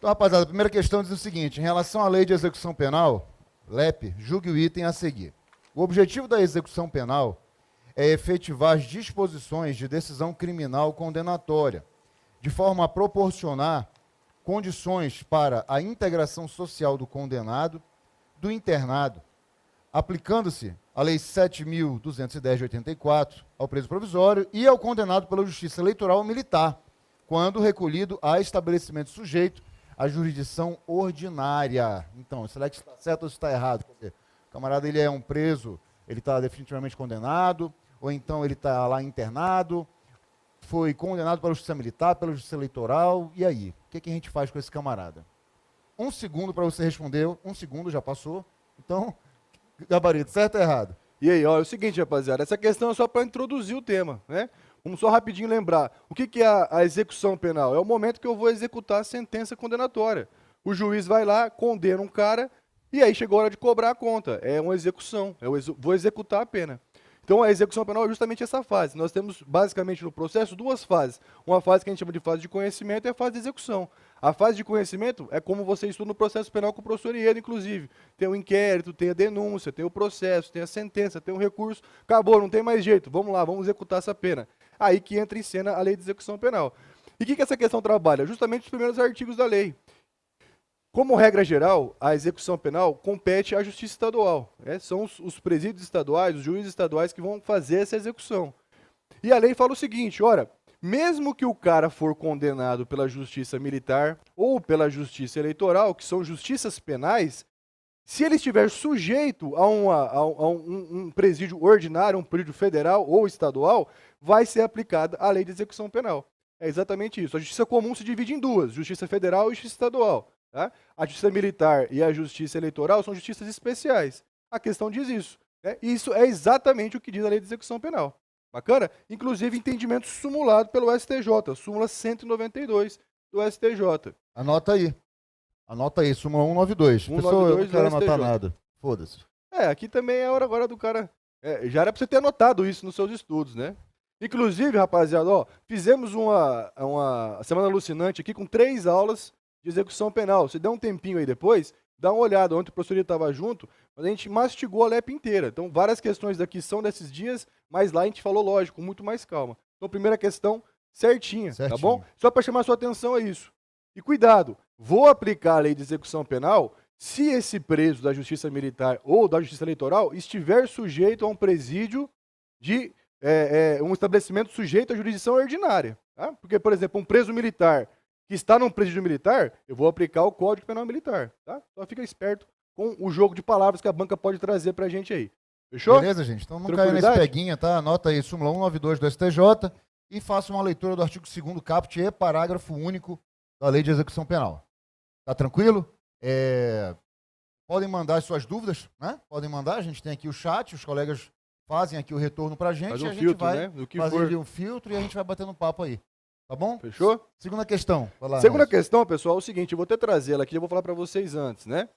Então, rapaziada, a primeira questão diz o seguinte: em relação à lei de execução penal, LEP, julgue o item a seguir. O objetivo da execução penal é efetivar as disposições de decisão criminal condenatória, de forma a proporcionar condições para a integração social do condenado, do internado, aplicando-se a Lei 7.210 de 84 ao preso provisório e ao condenado pela Justiça Eleitoral Militar, quando recolhido a estabelecimento sujeito à jurisdição ordinária. Então, será que está certo ou está errado? Quer dizer, o camarada ele é um preso, ele está definitivamente condenado, ou então ele está lá internado, foi condenado pela Justiça Militar, pela Justiça Eleitoral, e aí? O que a gente faz com esse camarada? 1 segundo para você responder, 1 segundo já passou, então, gabarito, certo ou errado? E aí, ó, é o seguinte, rapaziada, essa questão é só para introduzir o tema, né? Vamos só rapidinho lembrar. O que é a execução penal? É o momento que eu vou executar a sentença condenatória. O juiz vai lá, condena um cara, e aí chegou a hora de cobrar a conta. É uma execução, vou executar a pena. Então, a execução penal é justamente essa fase. Nós temos, basicamente, no processo, 2 fases. Uma fase que a gente chama de fase de conhecimento e a fase de execução. A fase de conhecimento é como você estuda no processo penal com o professor Ieda, inclusive. Tem o inquérito, tem a denúncia, tem o processo, tem a sentença, tem o recurso. Acabou, não tem mais jeito. Vamos lá, vamos executar essa pena. Aí que entra em cena a lei de execução penal. E o que essa questão trabalha? Justamente os primeiros artigos da lei. Como regra geral, a execução penal compete à Justiça Estadual. São os presídios estaduais, os juízes estaduais que vão fazer essa execução. E a lei fala o seguinte, ora, mesmo que o cara for condenado pela Justiça Militar ou pela Justiça Eleitoral, que são justiças penais, se ele estiver sujeito a um presídio ordinário, um presídio federal ou estadual, vai ser aplicada a lei de execução penal. É exatamente isso. A justiça comum se divide em 2, justiça federal e justiça estadual. Tá? A justiça militar e a justiça eleitoral são justiças especiais. A questão diz isso. Né? E isso é exatamente o que diz a lei de execução penal. Bacana? Inclusive, entendimento simulado pelo STJ, súmula 192 do STJ. Anota aí, súmula 192. Pessoal, eu não quero anotar nada. Foda-se. Aqui também é a hora agora do cara... já era pra você ter anotado isso nos seus estudos, né? Inclusive, rapaziada, ó, fizemos uma semana alucinante aqui com 3 aulas de execução penal. Se der um tempinho aí depois, dá uma olhada. Ontem o professor estava junto, mas a gente mastigou a LEP inteira. Então, várias questões daqui são desses dias, mas lá a gente falou, lógico, com muito mais calma. Então, primeira questão, certinha, tá bom? Só para chamar a sua atenção é isso. E cuidado, vou aplicar a lei de execução penal se esse preso da Justiça Militar ou da Justiça Eleitoral estiver sujeito a um presídio de um estabelecimento sujeito à jurisdição ordinária. Tá? Porque, por exemplo, um preso militar que está num presídio militar, eu vou aplicar o Código Penal Militar. Tá? Então fica esperto com o jogo de palavras que a banca pode trazer pra gente aí. Fechou? Beleza, gente? Então não caia nesse peguinha, tá? Anota aí, súmula 192 do STJ e faça uma leitura do artigo 2º caput e parágrafo único da Lei de Execução Penal. Tá tranquilo? Podem mandar as suas dúvidas, né? Podem mandar, a gente tem aqui o chat, os colegas fazem aqui o retorno pra gente. Faz e a filtro, gente vai né? fazer um filtro e a gente vai batendo papo aí. Tá bom? Fechou? Segunda questão. Vai lá, Segunda questão, pessoal, é o seguinte, eu vou até trazer ela aqui, eu vou falar para vocês antes, né?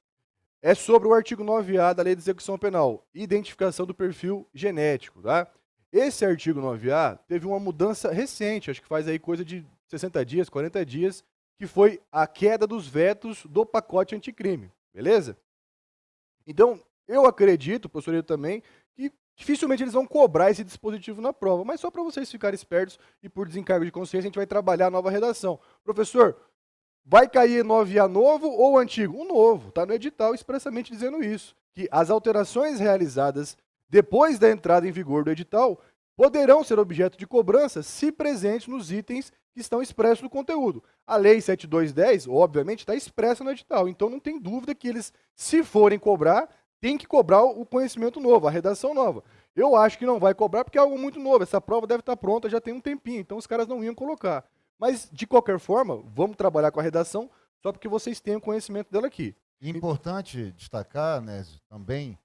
É sobre o artigo 9A da Lei de Execução Penal, identificação do perfil genético, tá? Esse artigo 9A teve uma mudança recente, acho que faz aí coisa de 60 dias, 40 dias, que foi a queda dos vetos do pacote anticrime, beleza? Então, eu acredito, professor Edu também, que dificilmente eles vão cobrar esse dispositivo na prova, mas só para vocês ficarem espertos e por desencargo de consciência a gente vai trabalhar a nova redação. Professor, vai cair 9A novo ou antigo? Um novo, está no edital expressamente dizendo isso, que as alterações realizadas depois da entrada em vigor do edital poderão ser objeto de cobrança se presentes nos itens que estão expressos no conteúdo. A Lei 7210, obviamente, está expressa no edital, então não tem dúvida que eles, se forem cobrar, tem que cobrar o conhecimento novo, a redação nova. Eu acho que não vai cobrar porque é algo muito novo. Essa prova deve estar pronta já tem um tempinho, então os caras não iam colocar. Mas, de qualquer forma, vamos trabalhar com a redação só porque vocês tenham conhecimento dela aqui. Importante destacar, Nésio, também,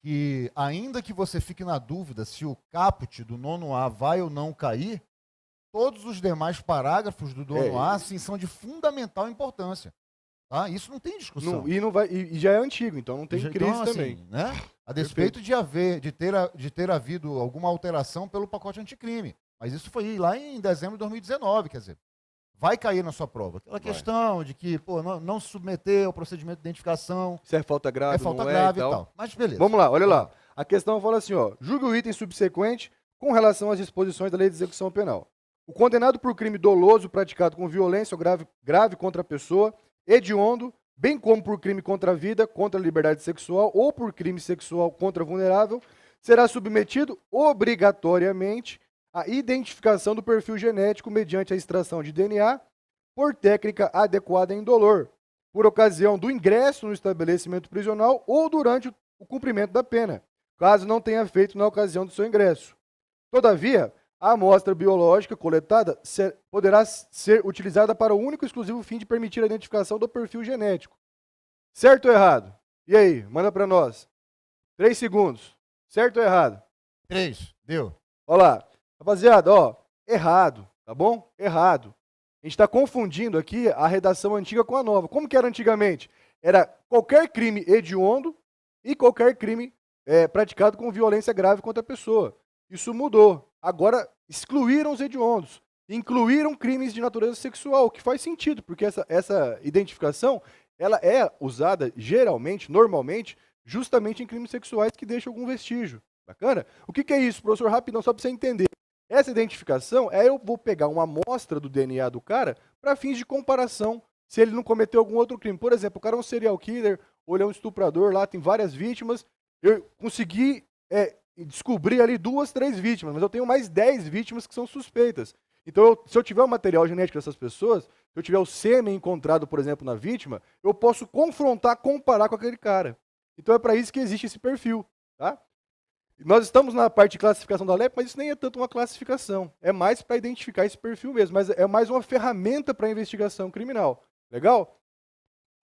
que ainda que você fique na dúvida se o caput do nono A vai ou não cair, todos os demais parágrafos do nono A sim, são de fundamental importância. Tá? Isso não tem discussão. E já é antigo, então não tem crise então, também. Assim, né? A despeito de ter havido alguma alteração pelo pacote anticrime. Mas isso foi lá em dezembro de 2019, quer dizer. vai cair na sua prova. Aquela questão de que, pô, não se submeter ao procedimento de identificação. Se é falta grave, É falta não grave e e tal. tal. Mas beleza. Vamos lá, olha lá. A questão fala assim, ó. Julgue o item subsequente com relação às disposições da Lei de Execução Penal. O condenado por crime doloso praticado com violência ou grave contra a pessoa, hediondo, bem como por crime contra a vida, contra a liberdade sexual ou por crime sexual contra vulnerável, será submetido obrigatoriamente à identificação do perfil genético mediante a extração de DNA por técnica adequada em indolor, por ocasião do ingresso no estabelecimento prisional ou durante o cumprimento da pena, caso não tenha feito na ocasião do seu ingresso. Todavia, a amostra biológica coletada poderá ser utilizada para o único e exclusivo fim de permitir a identificação do perfil genético. Certo ou errado? E aí, manda para nós. 3 segundos. Certo ou errado? 3, deu. Olha lá. Rapaziada, ó, errado, tá bom? Errado. A gente está confundindo aqui a redação antiga com a nova. Como que era antigamente? Era qualquer crime hediondo e qualquer crime praticado com violência grave contra a pessoa. Isso mudou. Agora excluíram os hediondos, incluíram crimes de natureza sexual, o que faz sentido, porque essa identificação ela é usada geralmente, normalmente, justamente em crimes sexuais que deixam algum vestígio. Bacana? O que é isso, professor? Rapidão, só para você entender. Essa identificação eu vou pegar uma amostra do DNA do cara para fins de comparação, se ele não cometeu algum outro crime. Por exemplo, o cara é um serial killer, ou ele é um estuprador, lá tem várias vítimas, eu consegui descobrir ali 2, 3 vítimas, mas eu tenho mais 10 vítimas que são suspeitas. Então, se eu tiver o material genético dessas pessoas, se eu tiver o sêmen encontrado, por exemplo, na vítima, eu posso confrontar, comparar com aquele cara. Então é para isso que existe esse perfil, tá? Nós estamos na parte de classificação da LEP, mas isso nem é tanto uma classificação. É mais para identificar esse perfil mesmo, mas é mais uma ferramenta para a investigação criminal. Legal?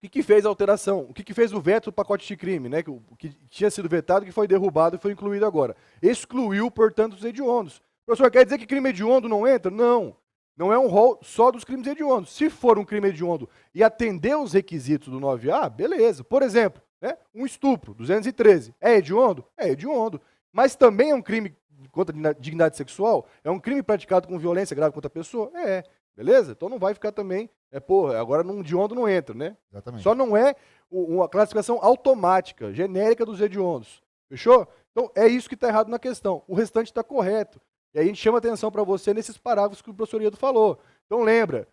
O que fez a alteração? O que fez o veto do pacote de crime, né? Que tinha sido vetado, que foi derrubado e foi incluído agora. Excluiu, portanto, os hediondos. Professor, quer dizer que crime hediondo não entra? Não. Não é um rol só dos crimes hediondos. Se for um crime hediondo e atender os requisitos do 9A, beleza. Por exemplo, né, um estupro, 213. É hediondo? É hediondo. Mas também é um crime contra a dignidade sexual? É um crime praticado com violência grave contra a pessoa? É. Beleza? Então não vai ficar também, agora num hediondo não entra, né? Exatamente. Só não é uma classificação automática, genérica dos hediondos. Fechou? Então é isso que está errado na questão. O restante está correto. E aí a gente chama atenção para você nesses parágrafos que o professor Iedo falou. Então lembra,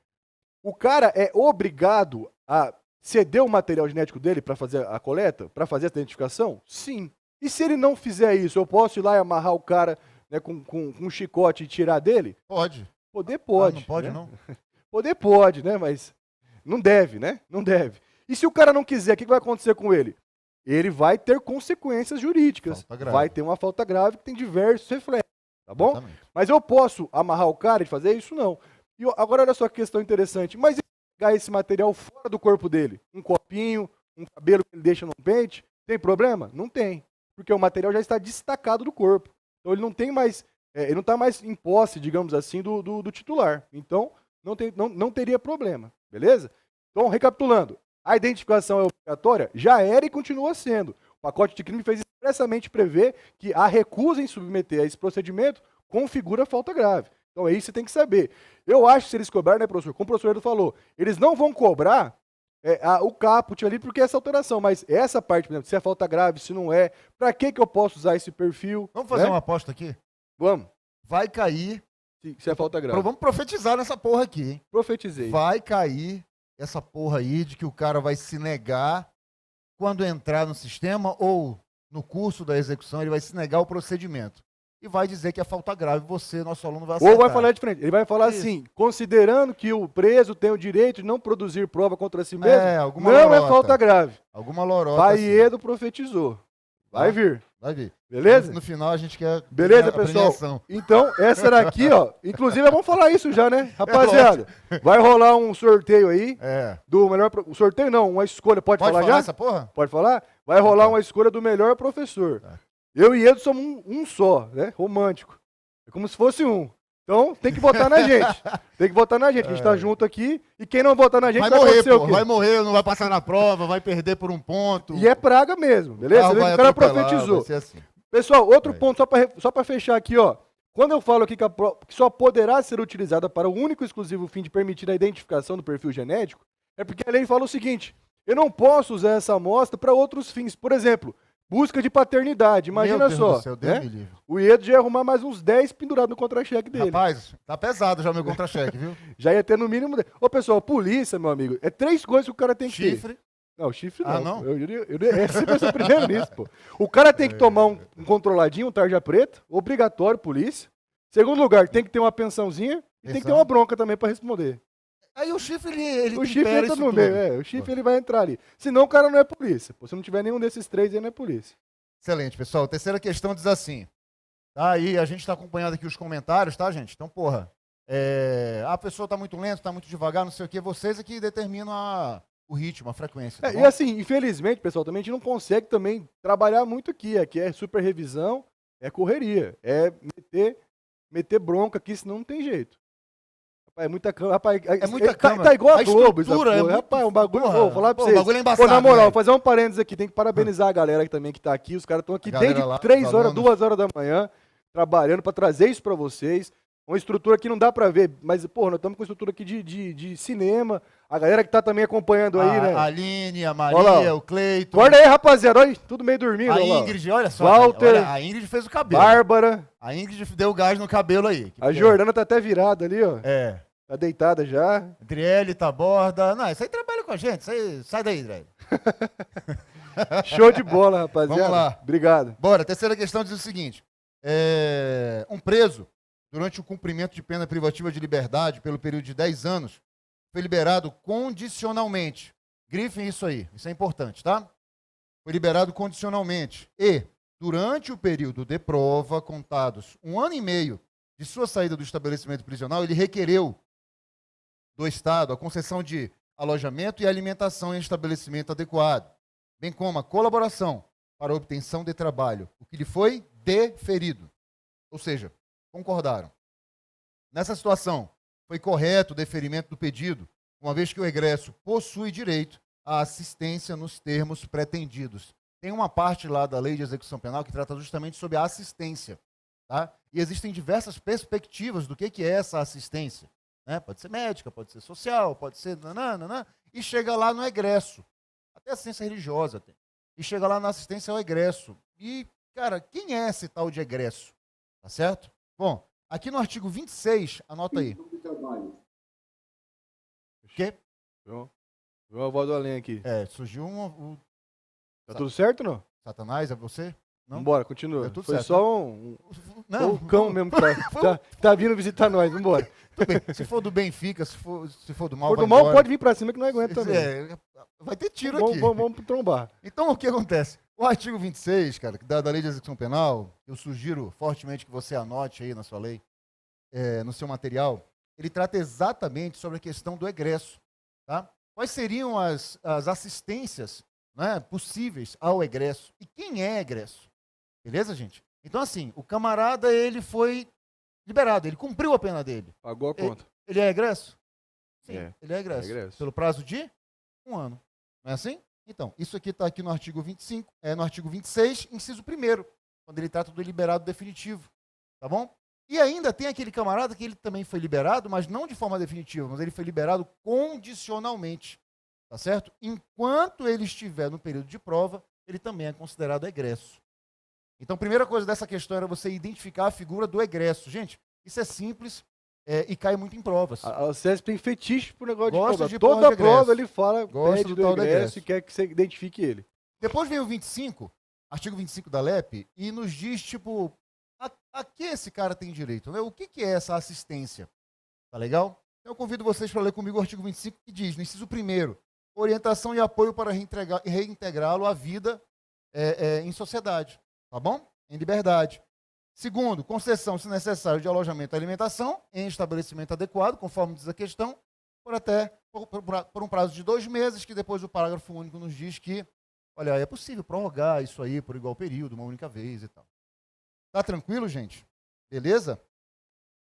o cara é obrigado a ceder o material genético dele para fazer a coleta, para fazer a identificação? Sim. E se ele não fizer isso, eu posso ir lá e amarrar o cara, né, com um chicote e tirar dele? Pode. Poder pode. Não pode, né? não? Poder pode, né? Mas não deve, né? Não deve. E se o cara não quiser, o que vai acontecer com ele? Ele vai ter consequências jurídicas. Vai ter uma falta grave que tem diversos reflexos, tá bom? Exatamente. Mas eu posso amarrar o cara e fazer isso? Não. E agora olha só que questão interessante. Mas e pegar esse material fora do corpo dele? Um copinho, um cabelo que ele deixa no pente? Tem problema? Não tem. Porque o material já está destacado do corpo. Então ele não tem mais... ele não está mais em posse, digamos assim, do titular. Então, não teria problema, beleza? Então, recapitulando, a identificação é obrigatória? Já era e continua sendo. O pacote de crime fez expressamente prever que a recusa em submeter a esse procedimento configura falta grave. Então, é isso que você tem que saber. Eu acho que se eles cobrarem, né, professor? Como o professor Edu falou, eles não vão cobrar o caput ali porque é essa alteração, mas essa parte, por exemplo, se é falta grave, se não é, para que eu posso usar esse perfil? Vamos fazer uma aposta aqui? Vamos. Vai cair. Se é falta grave. Vamos profetizar nessa porra aqui, hein? Profetizei. Vai cair essa porra aí de que o cara vai se negar quando entrar no sistema ou no curso da execução, ele vai se negar o procedimento. E vai dizer que é falta grave, você, nosso aluno, vai acertar. Ou vai falar diferente. Ele vai falar assim, considerando que o preso tem o direito de não produzir prova contra si mesmo, alguma não lorota. é falta grave. Alguma lorota. Vai assim. Iedo profetizou. Vai vir. Vai vir. Beleza? No final a gente quer... Beleza, a pessoal? premiação. Então, essa era aqui, ó. Inclusive, vamos falar isso já, né? Rapaziada, vai rolar um sorteio aí. Do melhor... Sorteio não, uma escolha. Pode falar já? Essa porra? Pode falar? Vai rolar uma escolha do melhor professor. Eu e Iedo somos um só, né? Romântico. É como se fosse um. Então, tem que votar na gente. Tem que votar na gente. A gente tá junto aqui. E quem não votar na gente vai morrer, acontecer o quê? Vai morrer, não vai passar na prova, vai perder por um ponto. E é praga mesmo, beleza? O cara profetizou. Assim. Pessoal, outro ponto só para fechar aqui, ó. Quando eu falo aqui que só poderá ser utilizada para o único e exclusivo fim de permitir a identificação do perfil genético, é porque a lei fala o seguinte: eu não posso usar essa amostra para outros fins. Por exemplo, busca de paternidade. Imagina Meu Deus só. do céu, Deus me livre. O Iedo já ia arrumar mais uns 10 pendurados no contra-cheque dele. Rapaz, tá pesado já o meu contra-cheque, viu? Já ia ter no mínimo... Ô, pessoal, polícia, meu amigo, é 3 coisas que o cara tem que ter. Chifre. Não, chifre não. Ah, não? Esse vai ser o primeiro nisso, pô. O cara tem que tomar um controladinho, um tarja preta, obrigatório, polícia. Segundo lugar, tem que ter uma pensãozinha e tem que ter uma bronca também pra responder. Aí o chifre, ele O chifre entra no meio, o chifre ele vai entrar ali. Senão o cara não é polícia. Pô, se não tiver nenhum desses 3, ele não é polícia. Excelente, pessoal. A terceira questão diz assim. Tá aí, a gente está acompanhando aqui os comentários, tá, gente? Então, porra, a pessoa está muito lenta, está muito devagar, não sei o quê. Vocês é que determinam o ritmo, a frequência. Tá e assim, infelizmente, pessoal, também a gente não consegue também trabalhar muito aqui. Aqui é super revisão, é correria. É meter bronca aqui, senão não tem jeito. Rapaz, é muita câmera. Rapaz, muita câmera. Tá igual a Globo, estrutura, rapaz, um bagulho. Porra, Vou falar pra vocês. O bagulho é embaçado. Pô, na moral, velho. fazer um parênteses aqui. Tem que parabenizar a galera que também que tá aqui. Os caras estão aqui desde lá, 3 horas, alunos. 2 horas da manhã, trabalhando pra trazer isso pra vocês. Uma estrutura que não dá pra ver, mas, pô, nós estamos com estrutura aqui de cinema. A galera que tá também acompanhando aí, né? A Aline, a Maria, o Cleiton. Acorda aí, rapaziada. Olha, tudo meio dormindo. A olha lá. Ingrid, olha só. Walter, olha, a Ingrid fez o cabelo. Bárbara. A Ingrid deu gás no cabelo aí. A Jordana tá até virada ali, ó. É. Tá deitada já. Adriele, Taborda. Não, isso aí trabalha com a gente. Isso aí, sai daí, Adriele. Show de bola, rapaziada. Vamos lá. Obrigado. Bora, a terceira questão diz o seguinte. Um preso, durante o cumprimento de pena privativa de liberdade pelo período de 10 anos, foi liberado condicionalmente. Grifem isso aí, isso é importante, tá? Foi liberado condicionalmente. E, durante o período de prova, contados 1 ano e meio de sua saída do estabelecimento prisional, ele requereu do Estado a concessão de alojamento e alimentação em estabelecimento adequado, bem como a colaboração para a obtenção de trabalho, o que lhe foi deferido. Ou seja, concordaram. Nessa situação, foi correto o deferimento do pedido, uma vez que o egresso possui direito à assistência nos termos pretendidos. Tem uma parte lá da Lei de Execução Penal que trata justamente sobre a assistência. Tá? E existem diversas perspectivas do que é essa assistência. Né? Pode ser médica, pode ser social, pode ser... nananana, e chega lá no egresso. Até assistência religiosa tem. E chega lá na assistência ao egresso. E, cara, quem é esse tal de egresso? Tá certo? Bom, aqui no artigo 26, anota aí. O quê? Viu a voz do além aqui. Surgiu Tá tudo certo ou não? Satanás, é você? Não? Vambora, continua. É tudo Foi certo, só um Não, cão mesmo que tá vindo visitar nós. Vambora. tudo bem. Se for do Benfica, se for do mal, Por vai do mal embora. pode vir pra cima que não aguenta também. Vai ter tiro Vamos, aqui. vamos trombar. Então, o que acontece? O artigo 26, cara, da Lei de Execução Penal, eu sugiro fortemente que você anote aí na sua lei, no seu material, ele trata exatamente sobre a questão do egresso. Tá? Quais seriam as assistências, né, possíveis ao egresso? E quem é egresso? Beleza, gente? Então, assim, o camarada, ele foi liberado, ele cumpriu a pena dele. Pagou a conta. Ele é egresso? Sim, É. ele é egresso. É egresso. Pelo prazo de 1 ano. Não é assim? Então, isso aqui está aqui no artigo 25, no artigo 26, inciso 1º, quando ele trata do liberado definitivo. Tá bom? E ainda tem aquele camarada que ele também foi liberado, mas não de forma definitiva, mas ele foi liberado condicionalmente. Tá certo? Enquanto ele estiver no período de prova, ele também é considerado egresso. Então, a primeira coisa dessa questão era você identificar a figura do egresso. Gente, isso é simples e cai muito em provas. A CESP tem fetiche pro negócio Gosta de de prova. prova Toda de prova egresso. ele fala, Gosta pede do do tal do egresso egresso. e quer que você identifique ele. Depois vem o 25, artigo 25 da LEP, e nos diz, tipo, a que esse cara tem direito? Né? O que é essa assistência? Tá legal? Então, eu convido vocês para ler comigo o artigo 25, que diz, no inciso 1º, orientação e apoio para reintegrá-lo à vida em sociedade. Tá bom? Em liberdade. Segundo, concessão, se necessário, de alojamento e alimentação em estabelecimento adequado, conforme diz a questão, por um prazo de 2 meses, que depois o parágrafo único nos diz que, olha, é possível prorrogar isso aí por igual período, uma única vez e tal. Tá tranquilo, gente? Beleza?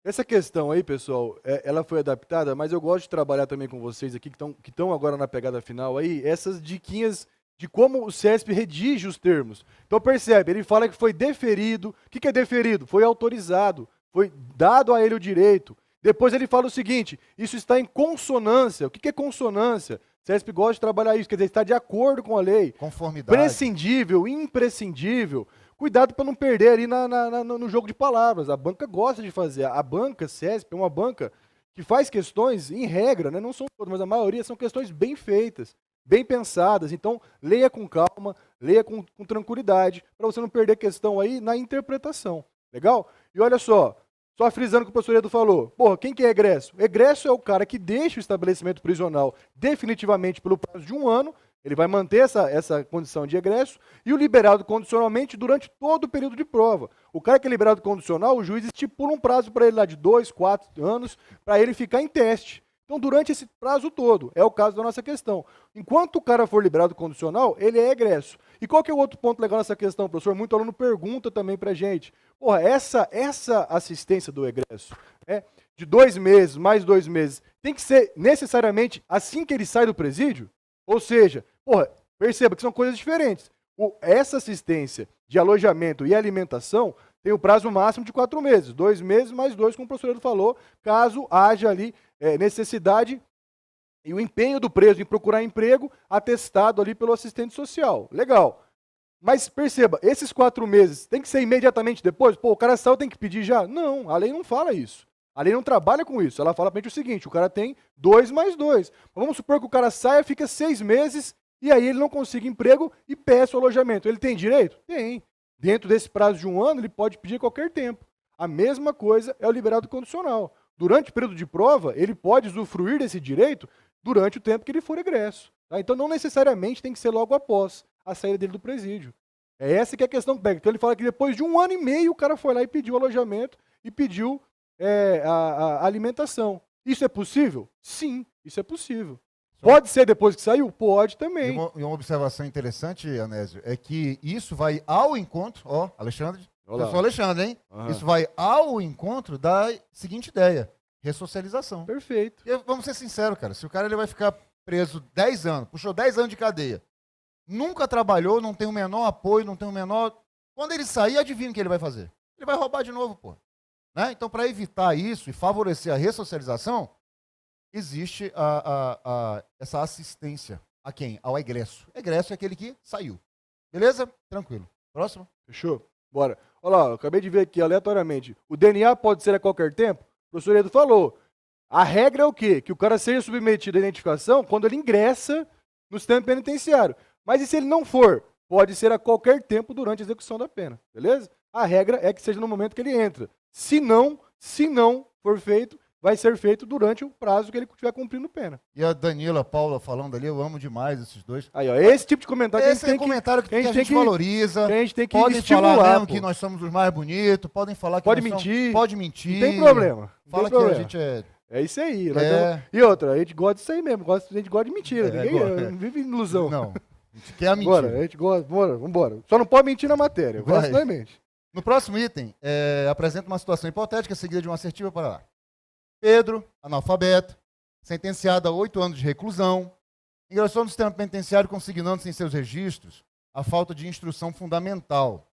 Essa questão aí, pessoal, ela foi adaptada, mas eu gosto de trabalhar também com vocês aqui que estão agora na pegada final aí, essas diquinhas de como o CESP redige os termos. Então percebe, ele fala que foi deferido. O que é deferido? Foi autorizado. foi dado a ele o direito. Depois ele fala o seguinte, isso está em consonância. O que é consonância? CESP gosta de trabalhar isso, quer dizer, está de acordo com a lei. Conformidade. Prescindível, imprescindível. Cuidado para não perder ali no jogo de palavras. A banca gosta de fazer. A banca, CESP, é uma banca que faz questões, em regra, né? Não são todas, mas a maioria são questões bem feitas, bem pensadas. Então, leia com calma, leia com tranquilidade, para você não perder questão aí na interpretação. Legal? E olha só frisando o que o professor Edu falou. Porra, quem que é egresso? Egresso é o cara que deixa o estabelecimento prisional definitivamente pelo prazo de 1 ano. Ele vai manter essa condição de egresso e o liberado condicionalmente durante todo o período de prova. O cara que é liberado condicional, o juiz estipula um prazo para ele lá de 2, 4 anos para ele ficar em teste. Então, durante esse prazo todo, é o caso da nossa questão. Enquanto o cara for liberado condicional, ele é egresso. E qual que é o outro ponto legal nessa questão, professor? Muito aluno pergunta também pra gente. Porra, essa assistência do egresso, de 2 meses, mais 2 meses, tem que ser necessariamente assim que ele sai do presídio? Ou seja, porra, perceba que são coisas diferentes. Essa assistência de alojamento e alimentação tem o prazo máximo de 4 meses. 2 meses mais 2, como o professor Edu falou, caso haja ali necessidade e o empenho do preso em procurar emprego atestado ali pelo assistente social. Legal. Mas perceba, esses 4 meses tem que ser imediatamente depois? Pô, o cara saiu, tem que pedir já? Não, a lei não fala isso. A lei não trabalha com isso. Ela fala pra gente o seguinte, o cara tem 2 mais 2. Mas vamos supor que o cara saia, fica 6 meses e aí ele não consiga emprego e peça o alojamento. Ele tem direito? Tem. Dentro desse prazo de 1 ano, ele pode pedir a qualquer tempo. A mesma coisa é o liberado condicional. Durante o período de prova, ele pode usufruir desse direito durante o tempo que ele for egresso. Tá? Então, não necessariamente tem que ser logo após a saída dele do presídio. É essa que é a questão que pega. Então, ele fala que depois de 1 ano e meio, o cara foi lá e pediu alojamento e pediu a alimentação. Isso é possível? Sim, isso é possível. Pode ser depois que saiu? Pode também. E uma observação interessante, Anésio, é que isso vai ao encontro, Alexandre, professor Alexandre, hein? Uhum. Isso vai ao encontro da seguinte ideia, ressocialização. Perfeito. E vamos ser sinceros, cara, se o cara ele vai ficar preso 10 anos, puxou 10 anos de cadeia, nunca trabalhou, não tem o menor apoio, não tem o menor... Quando ele sair, adivinha o que ele vai fazer? Ele vai roubar de novo, pô. Né? Então, para evitar isso e favorecer a ressocialização, existe essa assistência a quem? Ao egresso. Egresso é aquele que saiu. Beleza? Tranquilo. Próximo? Fechou? Bora. Olha lá, eu acabei de ver aqui aleatoriamente. O DNA pode ser a qualquer tempo? O professor Edu falou. A regra é o quê? Que o cara seja submetido à identificação quando ele ingressa no sistema penitenciário. Mas e se ele não for? Pode ser a qualquer tempo durante a execução da pena. Beleza? A regra é que seja no momento que ele entra. Se não for feito, vai ser feito durante o prazo que ele estiver cumprindo pena. E a Danila, Paula falando ali, eu amo demais esses dois. Aí, ó, esse tipo de comentário que a gente tem comentário que a gente valoriza. Que a gente tem que podem estimular, falar mesmo que nós somos os mais bonitos, podem falar que pode nós mentir. somos... Pode mentir. Não tem problema. Fala que a gente é... É isso aí. É... E outra, a gente gosta disso aí mesmo. A gente gosta de mentira. Ninguém vive em ilusão. Não. A gente quer a mentira. Bora, a gente gosta. Vambora. Só não pode mentir na matéria. O resto não é mente. No próximo item, apresenta uma situação hipotética seguida de uma assertiva para lá. Pedro, analfabeto, sentenciado a 8 anos de reclusão, ingressou no sistema penitenciário consignando-se em seus registros a falta de instrução fundamental.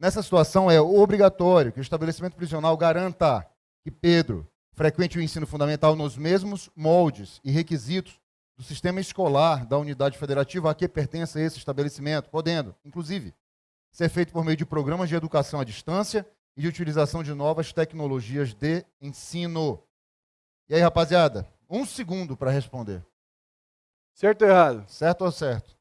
Nessa situação, é obrigatório que o estabelecimento prisional garanta que Pedro frequente o ensino fundamental nos mesmos moldes e requisitos do sistema escolar da unidade federativa a que pertence esse estabelecimento, podendo, inclusive, ser feito por meio de programas de educação à distância e de utilização de novas tecnologias de ensino. E aí, rapaziada, 1 segundo para responder. Certo ou errado? Certo ou certo?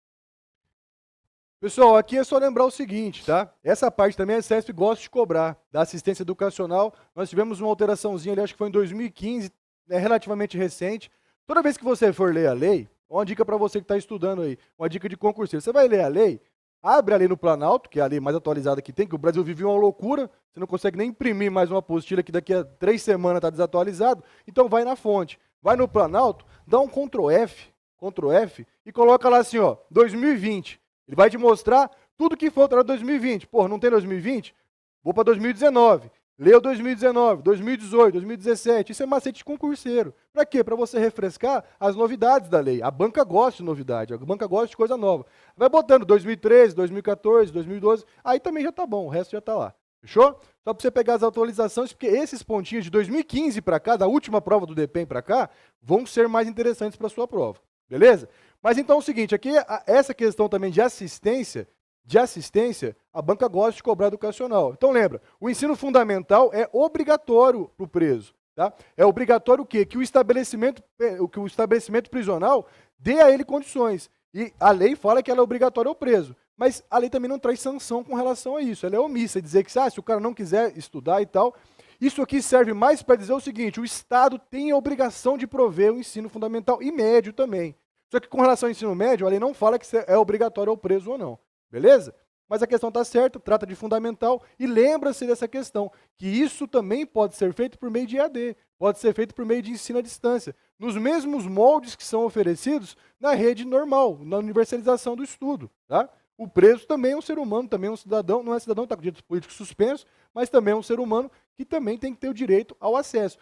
Pessoal, aqui é só lembrar o seguinte, tá? Essa parte também a CESP gosta de cobrar, da assistência educacional. Nós tivemos uma alteraçãozinha ali, acho que foi em 2015, relativamente recente. Toda vez que você for ler a lei, uma dica para você que está estudando aí, uma dica de concurseiro, você vai ler a lei, abre a lei no Planalto, que é a lei mais atualizada que tem, que o Brasil vive uma loucura, você não consegue nem imprimir mais uma apostila que daqui a 3 semanas está desatualizado, então vai na fonte, vai no Planalto, dá um Ctrl F e coloca lá assim, ó, 2020. Ele vai te mostrar tudo que for alterado em 2020. Pô, não tem 2020? Vou para 2019. Leu 2019, 2018, 2017. Isso é macete de concurseiro. Para quê? Para você refrescar as novidades da lei. A banca gosta de novidade, a banca gosta de coisa nova. Vai botando 2013, 2014, 2012, aí também já tá bom, o resto já tá lá. Fechou? Só para você pegar as atualizações, porque esses pontinhos de 2015 para cá, da última prova do DPEM para cá, vão ser mais interessantes para a sua prova. Beleza? Mas então é o seguinte, aqui essa questão também de assistência, a banca gosta de cobrar educacional. Então lembra, o ensino fundamental é obrigatório para o preso. Tá? É obrigatório o quê? Que o estabelecimento prisional dê a ele condições. E a lei fala que ela é obrigatória ao preso. Mas a lei também não traz sanção com relação a isso. Ela é omissa, dizer que se o cara não quiser estudar e tal. Isso aqui serve mais para dizer o seguinte, o Estado tem a obrigação de prover o ensino fundamental e médio também. Só que com relação ao ensino médio, a lei não fala que é obrigatório ao preso ou não. Beleza? Mas a questão está certa, trata de fundamental e lembra-se dessa questão, que isso também pode ser feito por meio de EAD, pode ser feito por meio de ensino à distância, nos mesmos moldes que são oferecidos na rede normal, na universalização do estudo. Tá? O preso também é um ser humano, também é um cidadão, não é cidadão, está com direitos políticos suspensos, mas também é um ser humano que também tem que ter o direito ao acesso.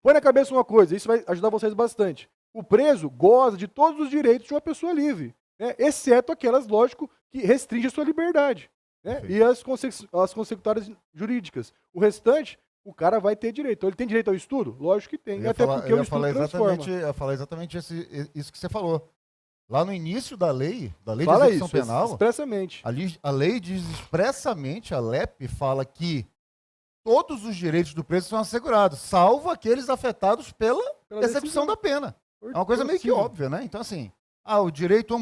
Põe na cabeça uma coisa, isso vai ajudar vocês bastante. O preso goza de todos os direitos de uma pessoa livre, né? Exceto aquelas, lógico, que restringem a sua liberdade, né? E as consecutórias jurídicas. O restante, o cara vai ter direito. Então, ele tem direito ao estudo? Lógico que tem. Até porque o estudo transforma. Eu ia falar exatamente isso que você falou. Lá no início da lei de fala execução isso, penal, expressamente. A lei diz expressamente, a LEP fala que todos os direitos do preso são assegurados, salvo aqueles afetados pela execução da pena. É uma coisa meio que óbvia, né? Então, assim, o direito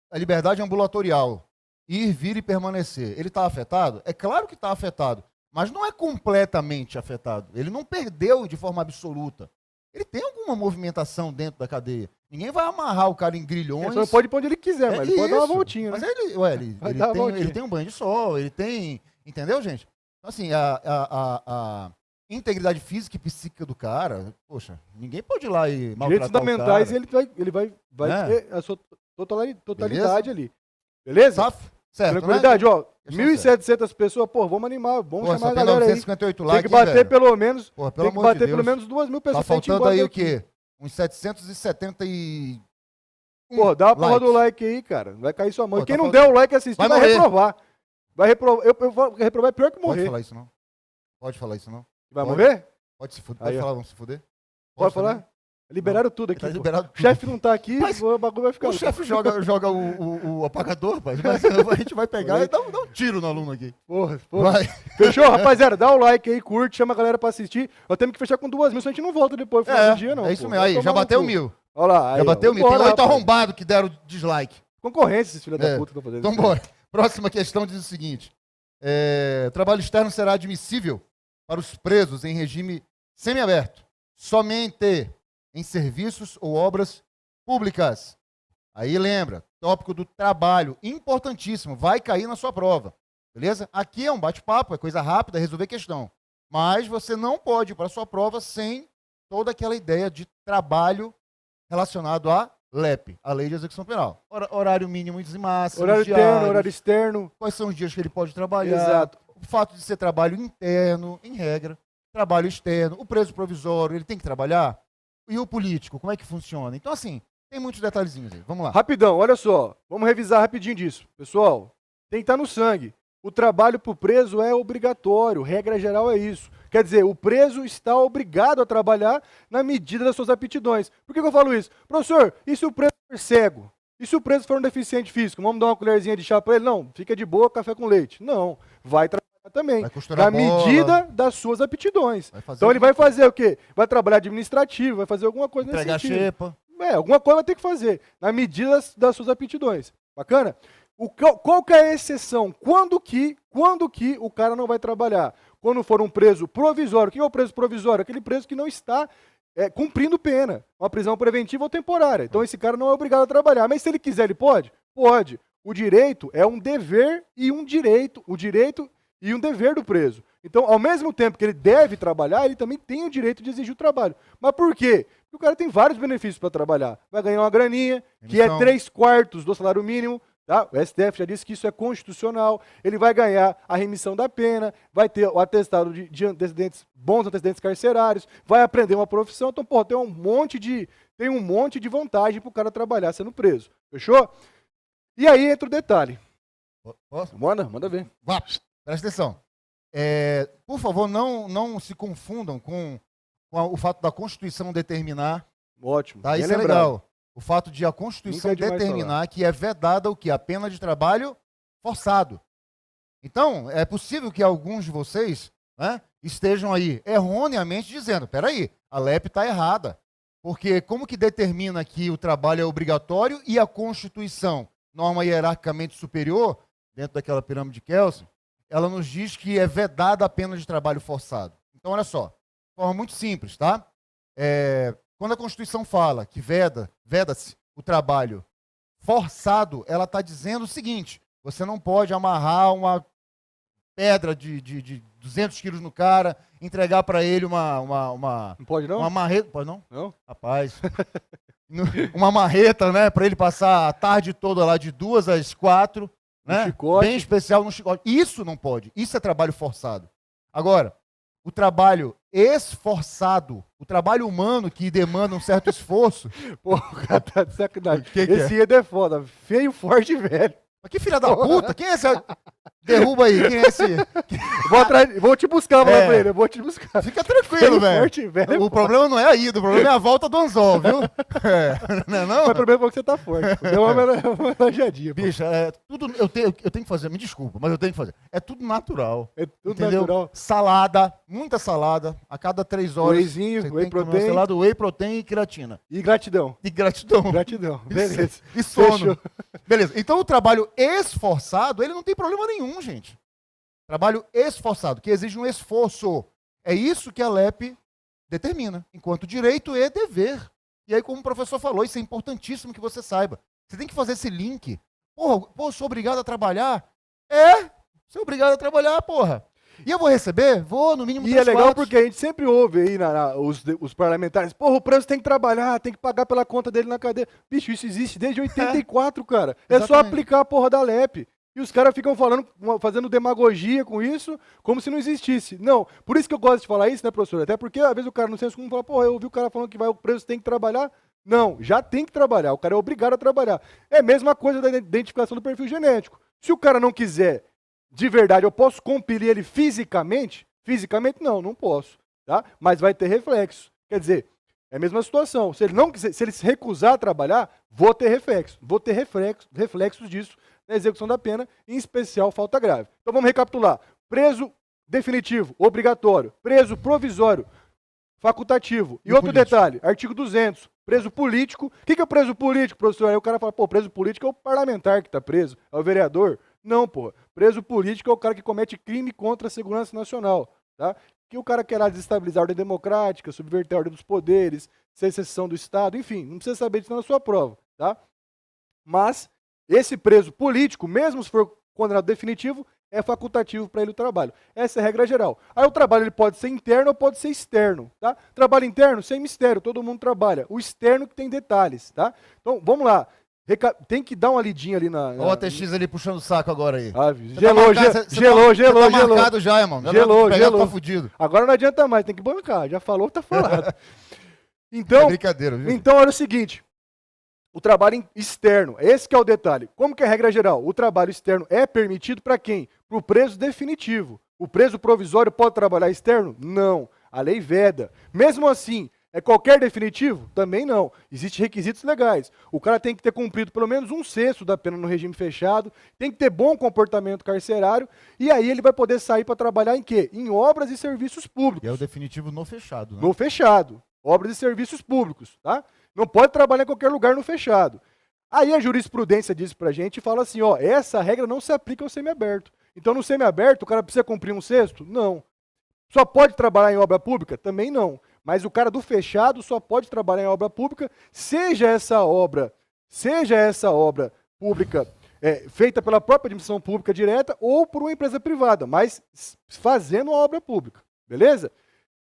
à liberdade ambulatorial, ir, vir e permanecer, ele está afetado? É claro que está afetado, mas não é completamente afetado. Ele não perdeu de forma absoluta. Ele tem alguma movimentação dentro da cadeia. Ninguém vai amarrar o cara em grilhões. Ele só pode ir pra onde ele quiser, mas ele pode dar uma voltinha, né? Mas ele tem um banho de sol, ele tem... Entendeu, gente? Então, assim, a integridade física e psíquica do cara, poxa, ninguém pode ir lá e maltratar direitos fundamentais, ele vai ter a sua totalidade ali. Beleza? Certo, tranquilidade, né? ó. 1.700 pessoas, vamos animar, vamos chamar a galera aí. 958 tem que bater velho. pelo menos, Tem que bater pelo menos 2.000 pessoas. Tá faltando aí o quê? Uns 770 e... Pô, dá uma porra do like aí, cara. Vai cair sua mão. Pô, quem tá não der o like e assistir vai reprovar. Eu vou reprovar, é pior que morrer. Pode falar isso não. Pode falar isso não. Vai morrer? Pode se fuder. Pode falar, vamos se fuder? Pode falar? Liberaram tudo aqui. Tá liberado tudo. O chefe não tá aqui, mas o bagulho vai ficar... O chefe joga o apagador, pai. Mas a gente vai pegar e dá um tiro no aluno aqui. Porra. Vai. Fechou, rapaziada? Dá o like aí, curte, chama a galera pra assistir. Nós temos que fechar com 2.000, senão a gente não volta depois no final do dia, não. É isso mesmo. Aí, já bateu 1.000. Olha lá. Aí, já bateu 1.000. Tem 8 arrombados que deram dislike. Concorrência, esses filhos da puta que estão fazendo isso. Então, bora. Próxima questão diz o seguinte. Trabalho externo será admissível para os presos em regime semiaberto, somente em serviços ou obras públicas. Aí lembra, tópico do trabalho, importantíssimo, vai cair na sua prova, beleza? Aqui é um bate-papo, é coisa rápida, resolver questão. Mas você não pode ir para a sua prova sem toda aquela ideia de trabalho relacionado à LEP, a Lei de Execução Penal. Horário mínimo e máximo, horário interno, horário externo. Quais são os dias que ele pode trabalhar. Exato. O fato de ser trabalho interno, em regra, trabalho externo, o preso provisório, ele tem que trabalhar? E o político, como é que funciona? Então, assim, tem muitos detalhezinhos aí. Vamos lá. Rapidão, olha só. Vamos revisar rapidinho disso. Pessoal, tem que estar no sangue. O trabalho para o preso é obrigatório. Regra geral é isso. Quer dizer, o preso está obrigado a trabalhar na medida das suas aptidões. Por que eu falo isso? Professor, e se o preso for cego? E se o preso for um deficiente físico? Vamos dar uma colherzinha de chá para ele? Não, fica de boa, café com leite. Não, vai trabalhar também, na medida das suas aptidões. Então ele vai fazer o quê? Vai trabalhar administrativo, vai fazer alguma coisa nesse sentido. Entregar xepa. Alguma coisa vai ter que fazer, na medida das suas aptidões. Bacana? Qual que é a exceção? Quando que o cara não vai trabalhar? Quando for um preso provisório. O que é o preso provisório? Aquele preso que não está cumprindo pena. Uma prisão preventiva ou temporária. Então esse cara não é obrigado a trabalhar. Mas se ele quiser, ele pode? Pode. O direito é um dever e um direito. O direito e um dever do preso. Então, ao mesmo tempo que ele deve trabalhar, ele também tem o direito de exigir o trabalho. Mas por quê? Porque o cara tem vários benefícios para trabalhar. Vai ganhar uma graninha, que é 3/4 do salário mínimo. Tá? O STF já disse que isso é constitucional. Ele vai ganhar a remissão da pena, vai ter o atestado de antecedentes, bons antecedentes carcerários, vai aprender uma profissão. Então, pô, tem um monte de vantagem para o cara trabalhar sendo preso. Fechou? E aí entra o detalhe. Posso? Manda ver. Presta atenção. por favor, não se confundam com o fato da Constituição determinar. Ótimo. Tá? Isso é legal. O fato de a Constituição determinar que é vedada o quê? A pena de trabalho forçado. Então, é possível que alguns de vocês, né, estejam aí erroneamente dizendo, peraí, a LEP está errada. Porque como que determina que o trabalho é obrigatório e a Constituição, norma hierarquicamente superior, dentro daquela pirâmide de Kelsen, ela nos diz que é vedada a pena de trabalho forçado. Então, olha só, de forma muito simples, tá? Quando a Constituição fala que veda-se o trabalho forçado, ela está dizendo o seguinte, você não pode amarrar uma pedra de 200 quilos no cara, entregar para ele uma... Não pode não? Uma marreta, pode não? Não? Rapaz, uma marreta, né, para ele passar a tarde toda lá de 2 às 4, né? Chicote. Bem especial no chicote. Isso não pode, isso é trabalho forçado. Agora, o trabalho esforçado, o trabalho humano que demanda um certo esforço... Pô, o cara tá de sacanagem. Esse Ida é foda, feio, forte e velho. Mas que filha da puta, quem é esse? Derruba aí, quem é esse? Vou te buscar, vou lá pra ele, eu vou te buscar. Fica tranquilo, velho. Forte e velho. O problema não é a ida, o problema é a volta do anzol, viu? Não é não? Mas o problema é que você tá forte. Deu uma manjadinha. Bicho, tudo, eu tenho que fazer, me desculpa, mas eu tenho que fazer. É tudo natural. É tudo entendeu? natural. Salada, muita salada, a cada 3 horas. Wheyzinho, você whey tem que comer uma protein. salada, whey protein e creatina. E gratidão. E gratidão. Gratidão. Beleza. E sono. Fechou. Beleza. Então o trabalho esforçado, ele não tem problema nenhum, gente. Trabalho esforçado, que exige um esforço. É isso que a LEP determina, enquanto direito e dever. E aí, como o professor falou, isso é importantíssimo que você saiba. Você tem que fazer esse link. Porra, sou obrigado a trabalhar? Sou obrigado a trabalhar, porra. E eu vou receber? Vou, no mínimo, E 3 é legal quartos. porque a gente sempre ouve aí os parlamentares, porra, o preso tem que trabalhar, tem que pagar pela conta dele na cadeia. Bicho, isso existe desde 84, cara. É só Exatamente. aplicar a porra da LEP. E os caras ficam fazendo demagogia com isso, como se não existisse. Não, por isso que eu gosto de falar isso, né, professor? Até porque, às vezes, o cara no senso comum fala, porra, eu ouvi o cara falando que o preso tem que trabalhar. Não, já tem que trabalhar, o cara é obrigado a trabalhar. É a mesma coisa da identificação do perfil genético. Se o cara não quiser, de verdade, eu posso compelir ele fisicamente? Fisicamente, não posso, tá? Mas vai ter reflexo. Quer dizer, é a mesma situação. Se ele não quiser, se ele se recusar a trabalhar, vou ter reflexos disso na execução da pena, em especial falta grave. Então vamos recapitular. Preso definitivo, obrigatório. Preso provisório, facultativo. E outro detalhe, artigo 200, preso político. O que é o preso político, professor? Aí o cara fala, pô, preso político é o parlamentar que está preso, é o vereador. Não, pô. Preso político é o cara que comete crime contra a segurança nacional, tá? Que o cara quer lá desestabilizar a ordem democrática, subverter a ordem dos poderes, secessão do Estado, enfim, não precisa saber disso na sua prova, tá? Mas esse preso político, mesmo se for condenado definitivo, é facultativo para ele o trabalho. Essa é a regra geral. Aí o trabalho ele pode ser interno ou pode ser externo, tá? Trabalho interno, sem mistério, todo mundo trabalha. O externo que tem detalhes, tá? Então, vamos lá. Tem que dar uma lidinha ali na... Olha o ATX ali puxando o saco agora aí. Gelou. Tá marcado já, irmão. Gelou. Tá fudido. Agora não adianta mais, tem que bancar. Já falou, tá falado. Então, é brincadeira, viu? Então, olha o seguinte. O trabalho externo, esse que é o detalhe. Como que é a regra geral? O trabalho externo é permitido para quem? Para o preso definitivo. O preso provisório pode trabalhar externo? Não. A lei veda. Mesmo assim, é qualquer definitivo? Também não. Existem requisitos legais. O cara tem que ter cumprido pelo menos 1/6 da pena no regime fechado, tem que ter bom comportamento carcerário, e aí ele vai poder sair para trabalhar em quê? Em obras e serviços públicos. E é o definitivo no fechado, né? No fechado. Obras e serviços públicos, tá? Não pode trabalhar em qualquer lugar no fechado. Aí a jurisprudência diz pra gente e fala assim, ó, essa regra não se aplica ao semiaberto. Então no semiaberto o cara precisa cumprir 1/6? Não. Só pode trabalhar em obra pública? Também não. Mas o cara do fechado só pode trabalhar em obra pública, seja essa obra pública feita pela própria administração pública direta ou por uma empresa privada, mas fazendo uma obra pública, beleza?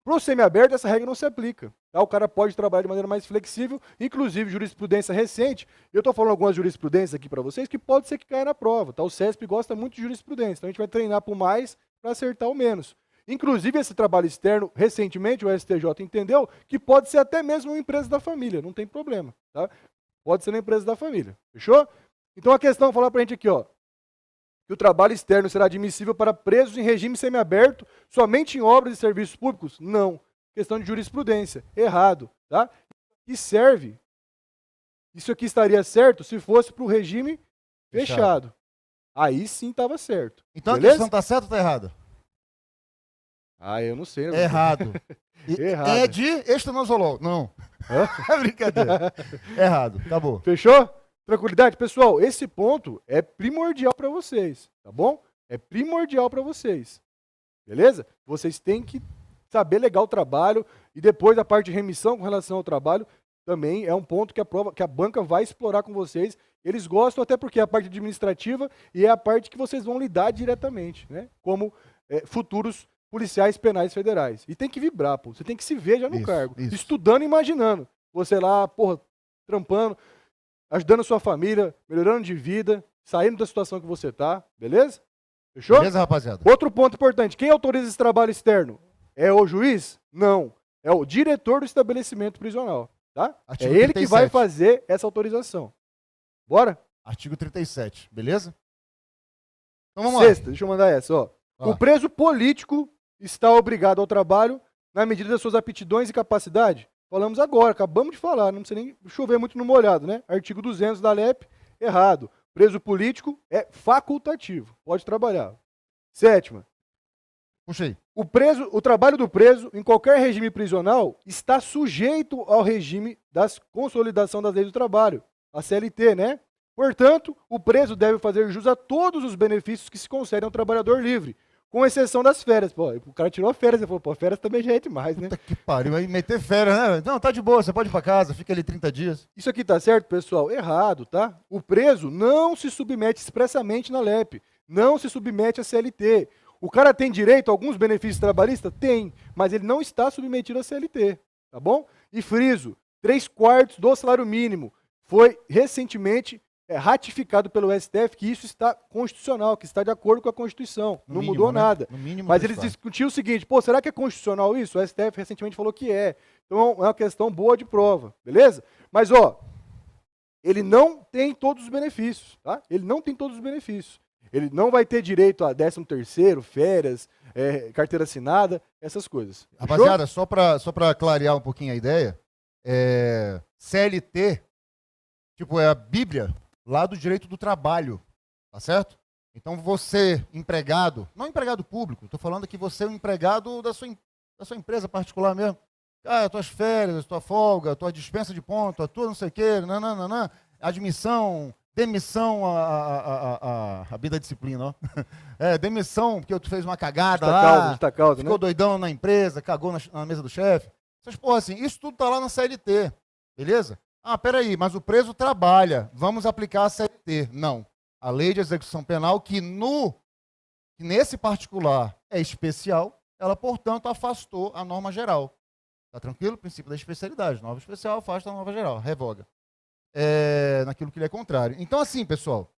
Para o semiaberto, essa regra não se aplica. Tá? O cara pode trabalhar de maneira mais flexível, inclusive jurisprudência recente. Eu estou falando algumas jurisprudências aqui para vocês que pode ser que caia na prova. Tá? O CESP gosta muito de jurisprudência, então a gente vai treinar por mais para acertar o menos. Inclusive, esse trabalho externo, recentemente o STJ entendeu que pode ser até mesmo uma empresa da família, não tem problema. Tá? Pode ser uma empresa da família. Fechou? Então a questão, vou falar para a gente aqui, ó. que o trabalho externo será admissível para presos em regime semiaberto somente em obras e serviços públicos? Não. Questão de jurisprudência. Errado. Tá? E serve. Isso aqui estaria certo se fosse para o regime fechado. Aí sim estava certo. Então beleza? a questão está certa ou está errada? Ah, eu não sei. Né? Errado. Errado. É de extranosologo. Não. É brincadeira. Errado. Acabou. Fechou? Tranquilidade? Pessoal, esse ponto é primordial para vocês, tá bom? É primordial para vocês. Beleza? Vocês têm que saber legal o trabalho e depois a parte de remissão com relação ao trabalho também é um ponto que a banca vai explorar com vocês. Eles gostam até porque é a parte administrativa e é a parte que vocês vão lidar diretamente, né? Como futuros policiais penais federais. E tem que vibrar, pô. Você tem que se ver já no cargo. Isso. Estudando e imaginando. Você lá, porra, trampando, ajudando a sua família, melhorando de vida, saindo da situação que você tá. Beleza? Fechou? Beleza, rapaziada. Outro ponto importante. Quem autoriza esse trabalho externo? É o juiz? Não. É o diretor do estabelecimento prisional. Tá? Artigo é ele 37. que vai fazer essa autorização. Bora? Artigo 37. Beleza? Então vamos Sexta, lá. deixa eu mandar essa, ó. O preso político está obrigado ao trabalho na medida das suas aptidões e capacidade? Falamos agora, acabamos de falar, não precisa nem chover muito no molhado, né? Artigo 200 da LEP, errado. Preso político é facultativo, pode trabalhar. Sétima. Puxa aí. O trabalho do preso em qualquer regime prisional está sujeito ao regime da consolidação das leis do trabalho, a CLT, né? Portanto, o preso deve fazer jus a todos os benefícios que se concedem ao trabalhador livre, com exceção das férias. Pô, o cara tirou férias, ele falou, pô, férias também já é demais, né? Puta que pariu, aí meter férias, né? Não, tá de boa, você pode ir pra casa, fica ali 30 dias. Isso aqui tá certo, pessoal? Errado, tá? O preso não se submete expressamente na LEP, não se submete à CLT. O cara tem direito a alguns benefícios trabalhistas? Tem, mas ele não está submetido à CLT, tá bom? E friso, 3/4 do salário mínimo. Foi recentemente ratificado pelo STF que isso está constitucional, que está de acordo com a Constituição. Não mínimo, mudou né? nada. No mínimo, mas eles discutiram o seguinte, pô, será que é constitucional isso? O STF recentemente falou que é. Então é uma questão boa de prova, beleza? Mas, ó, ele não tem todos os benefícios, tá? Ele não tem todos os benefícios. Ele não vai ter direito a 13º, férias, carteira assinada, essas coisas. Rapaziada, só pra clarear um pouquinho a ideia, CLT, tipo, é a Bíblia lá do direito do trabalho, tá certo? Então você, empregado, não empregado público, tô falando que você é um empregado da sua empresa particular mesmo. Ah, tuas férias, tua folga, tua dispensa de ponto, a tua não sei o quê, nananana, admissão, demissão, a vida disciplina, ó. Demissão, porque tu fez uma cagada justa causa, ficou né? doidão na empresa, cagou na mesa do chefe. Essas porra assim, isso tudo tá lá na CLT, beleza? Ah, peraí, mas o preso trabalha, vamos aplicar a CLT. Não. A lei de execução penal, que nesse particular é especial, ela, portanto, afastou a norma geral. Tá tranquilo? O princípio da especialidade. Norma especial afasta a norma geral, revoga. Naquilo que lhe é contrário. Então, assim, pessoal,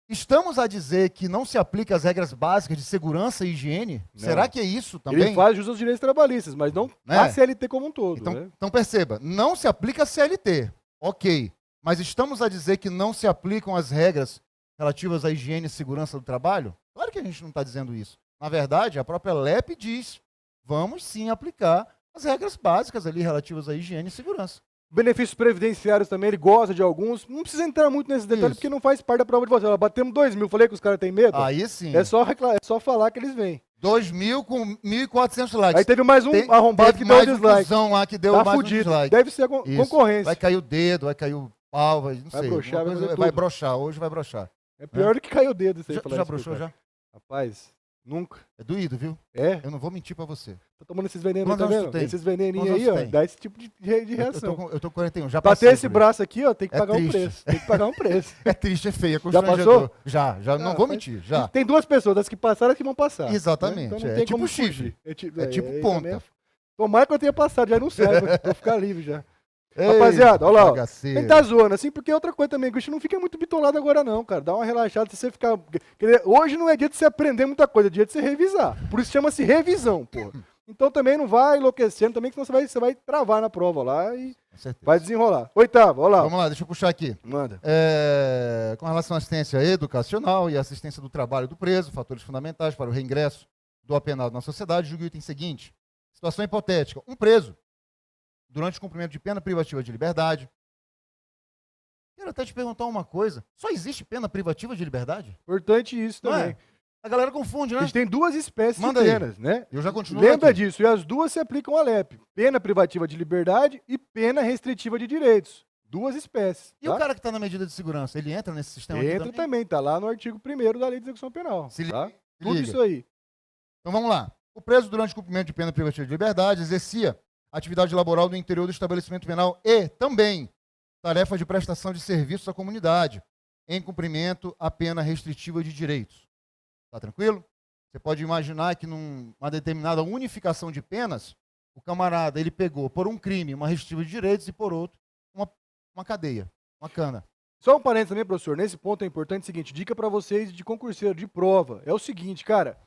estamos a dizer que não se aplica as regras básicas de segurança e higiene? Não. Será que é isso também? Ele faz jus aos direitos trabalhistas, mas não a CLT como um todo. Então, né? Então perceba, não se aplica a CLT. Ok, mas estamos a dizer que não se aplicam as regras relativas à higiene e segurança do trabalho? Claro que a gente não está dizendo isso. Na verdade, a própria LEP diz, vamos sim aplicar as regras básicas ali relativas à higiene e segurança. Benefícios previdenciários também, ele gosta de alguns. Não precisa entrar muito nesses detalhes, porque não faz parte da prova de votação. Batemos 2.000, falei que os caras têm medo? Aí sim. É só falar que eles vêm. 2.000 com 1.400 likes. Aí teve mais um arrombado que deu dislike. Lá que deu tá mais fudido. Um dislike. Deve ser a concorrência. Vai cair o dedo, vai cair o pau, não sei. Broxar, vai broxar, hoje vai broxar. É pior do que cair o dedo. Já broxou já? Rapaz, nunca. É doído, viu? É? Eu não vou mentir pra você. Tá tomando esses venenos, tá vendo? Esses veneninhos aí, ó, dá esse tipo de reação. Eu tô com 41, já passei. Pra ter esse por braço aqui, ó, tem que pagar um preço. Tem que pagar um preço. É triste, é feio, é Já passou? Já, não vou mentir, já. Tem duas pessoas, as que passaram e as que vão passar. Exatamente. Né? Então não tem como chifre. fugir. É tipo ponta. Tomara que eu tenha passado, já não serve, vou ficar livre já. Rapaziada, olha lá, ó. Quem tá zoando assim, porque outra coisa também, que a gente não fica muito bitolado agora não, cara. Dá uma relaxada, se você ficar... Hoje não é dia de você aprender muita coisa, é dia de você revisar. Por isso chama-se revisão, porra. Então também não vai enlouquecendo também, que senão você vai travar na prova lá e Com certeza. vai desenrolar. Oitavo, olha lá. Vamos lá, deixa eu puxar aqui. Manda. Com relação à assistência educacional e assistência do trabalho do preso, fatores fundamentais para o reingresso do apenado na sociedade, julgue o item seguinte. Situação hipotética. Um preso, durante o cumprimento de pena privativa de liberdade. Quero até te perguntar uma coisa. Só existe pena privativa de liberdade? Importante isso Não também. é? A galera confunde, A né? gente tem duas espécies Manda de aí. penas, né? Eu já continuo Lembra aqui. disso, e as duas se aplicam à LEP. Pena privativa de liberdade e pena restritiva de direitos. Duas espécies. E tá? o cara que está na medida de segurança, ele entra nesse sistema aqui Entra também, tá lá no artigo 1º da Lei de Execução Penal. Se Tá? liga. Tudo isso aí. Então vamos lá. O preso, durante o cumprimento de pena privativa de liberdade, exercia atividade laboral no interior do estabelecimento penal e também tarefas de prestação de serviços à comunidade, em cumprimento à pena restritiva de direitos. Tá tranquilo? Você pode imaginar que numa determinada unificação de penas, o camarada ele pegou por um crime uma restritiva de direitos e por outro uma cadeia, uma cana. Só um parênteses também, professor. Nesse ponto é importante o seguinte, dica para vocês de concurseiro, de prova. É o seguinte, cara,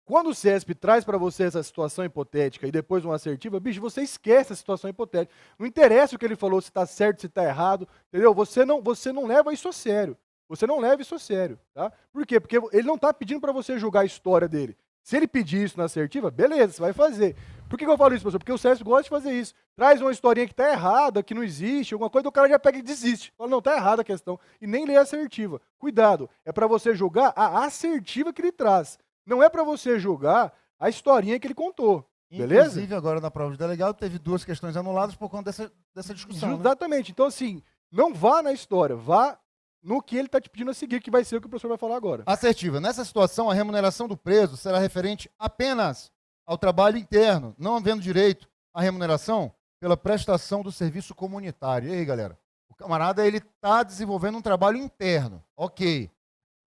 quando o CESP traz para você essa situação hipotética e depois uma assertiva, bicho, você esquece a situação hipotética. Não interessa o que ele falou, se está certo, se está errado, entendeu? Você não leva isso a sério. Você não leva isso a sério, tá? Por quê? Porque ele não está pedindo para você julgar a história dele. Se ele pedir isso na assertiva, beleza, você vai fazer. Por que eu falo isso, professor? Porque o CESP gosta de fazer isso. Traz uma historinha que está errada, que não existe, alguma coisa, o cara já pega e desiste. Fala, não, está errada a questão. E nem lê a assertiva. Cuidado, é para você julgar a assertiva que ele traz. Não é para você julgar a historinha que ele contou. Beleza? Inclusive, agora na prova de delegado, teve 2 questões anuladas por conta dessa discussão. Né? Exatamente. Então, assim, não vá na história, vá no que ele está te pedindo a seguir, que vai ser o que o professor vai falar agora. Assertiva. Nessa situação, a remuneração do preso será referente apenas ao trabalho interno, não havendo direito à remuneração pela prestação do serviço comunitário. E aí, galera? O camarada ele está desenvolvendo um trabalho interno. Ok.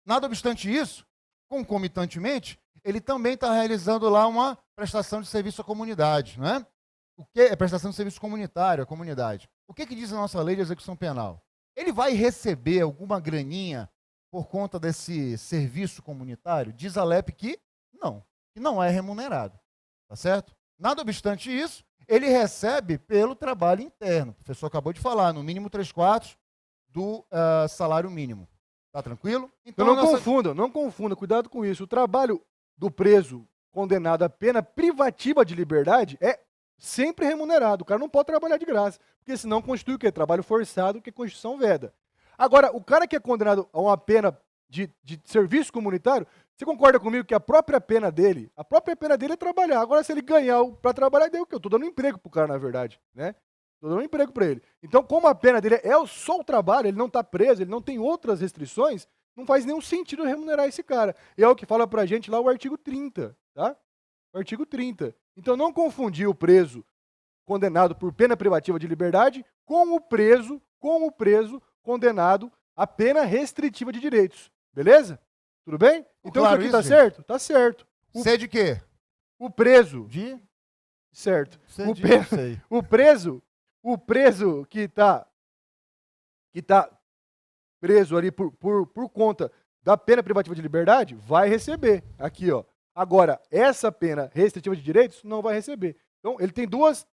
Nada obstante isso, concomitantemente, ele também está realizando lá uma prestação de serviço à comunidade, não é? O que é prestação de serviço comunitário à comunidade? O que diz a nossa lei de execução penal? Ele vai receber alguma graninha por conta desse serviço comunitário? Diz a LEP que não é remunerado, tá certo? Nada obstante isso, ele recebe pelo trabalho interno. O professor acabou de falar, no mínimo 3/4 do salário mínimo. Tá tranquilo? Então não confunda, cuidado com isso. O trabalho do preso condenado a pena privativa de liberdade é sempre remunerado. O cara não pode trabalhar de graça, porque senão constitui o quê? Trabalho forçado, que a Constituição veda. Agora, o cara que é condenado a uma pena de serviço comunitário, você concorda comigo que a própria pena dele é trabalhar. Agora, se ele ganhar para trabalhar, deu o quê? Eu estou dando um emprego pro cara, na verdade, né? Estou dando um emprego para ele. Então, como a pena dele é só o trabalho, ele não está preso, ele não tem outras restrições, não faz nenhum sentido remunerar esse cara. E é o que fala pra gente lá o artigo 30, tá? O artigo 30. Então, não confundir o preso condenado por pena privativa de liberdade com o preso condenado a pena restritiva de direitos. Beleza? Tudo bem? Então, claro, isso aqui tá isso, certo? Tá certo. C de quê? O preso... De? Certo. C de não sei. O preso que tá preso ali por conta da pena privativa de liberdade vai receber. Aqui, ó. Agora, essa pena restritiva de direitos não vai receber. Então, ele tem duas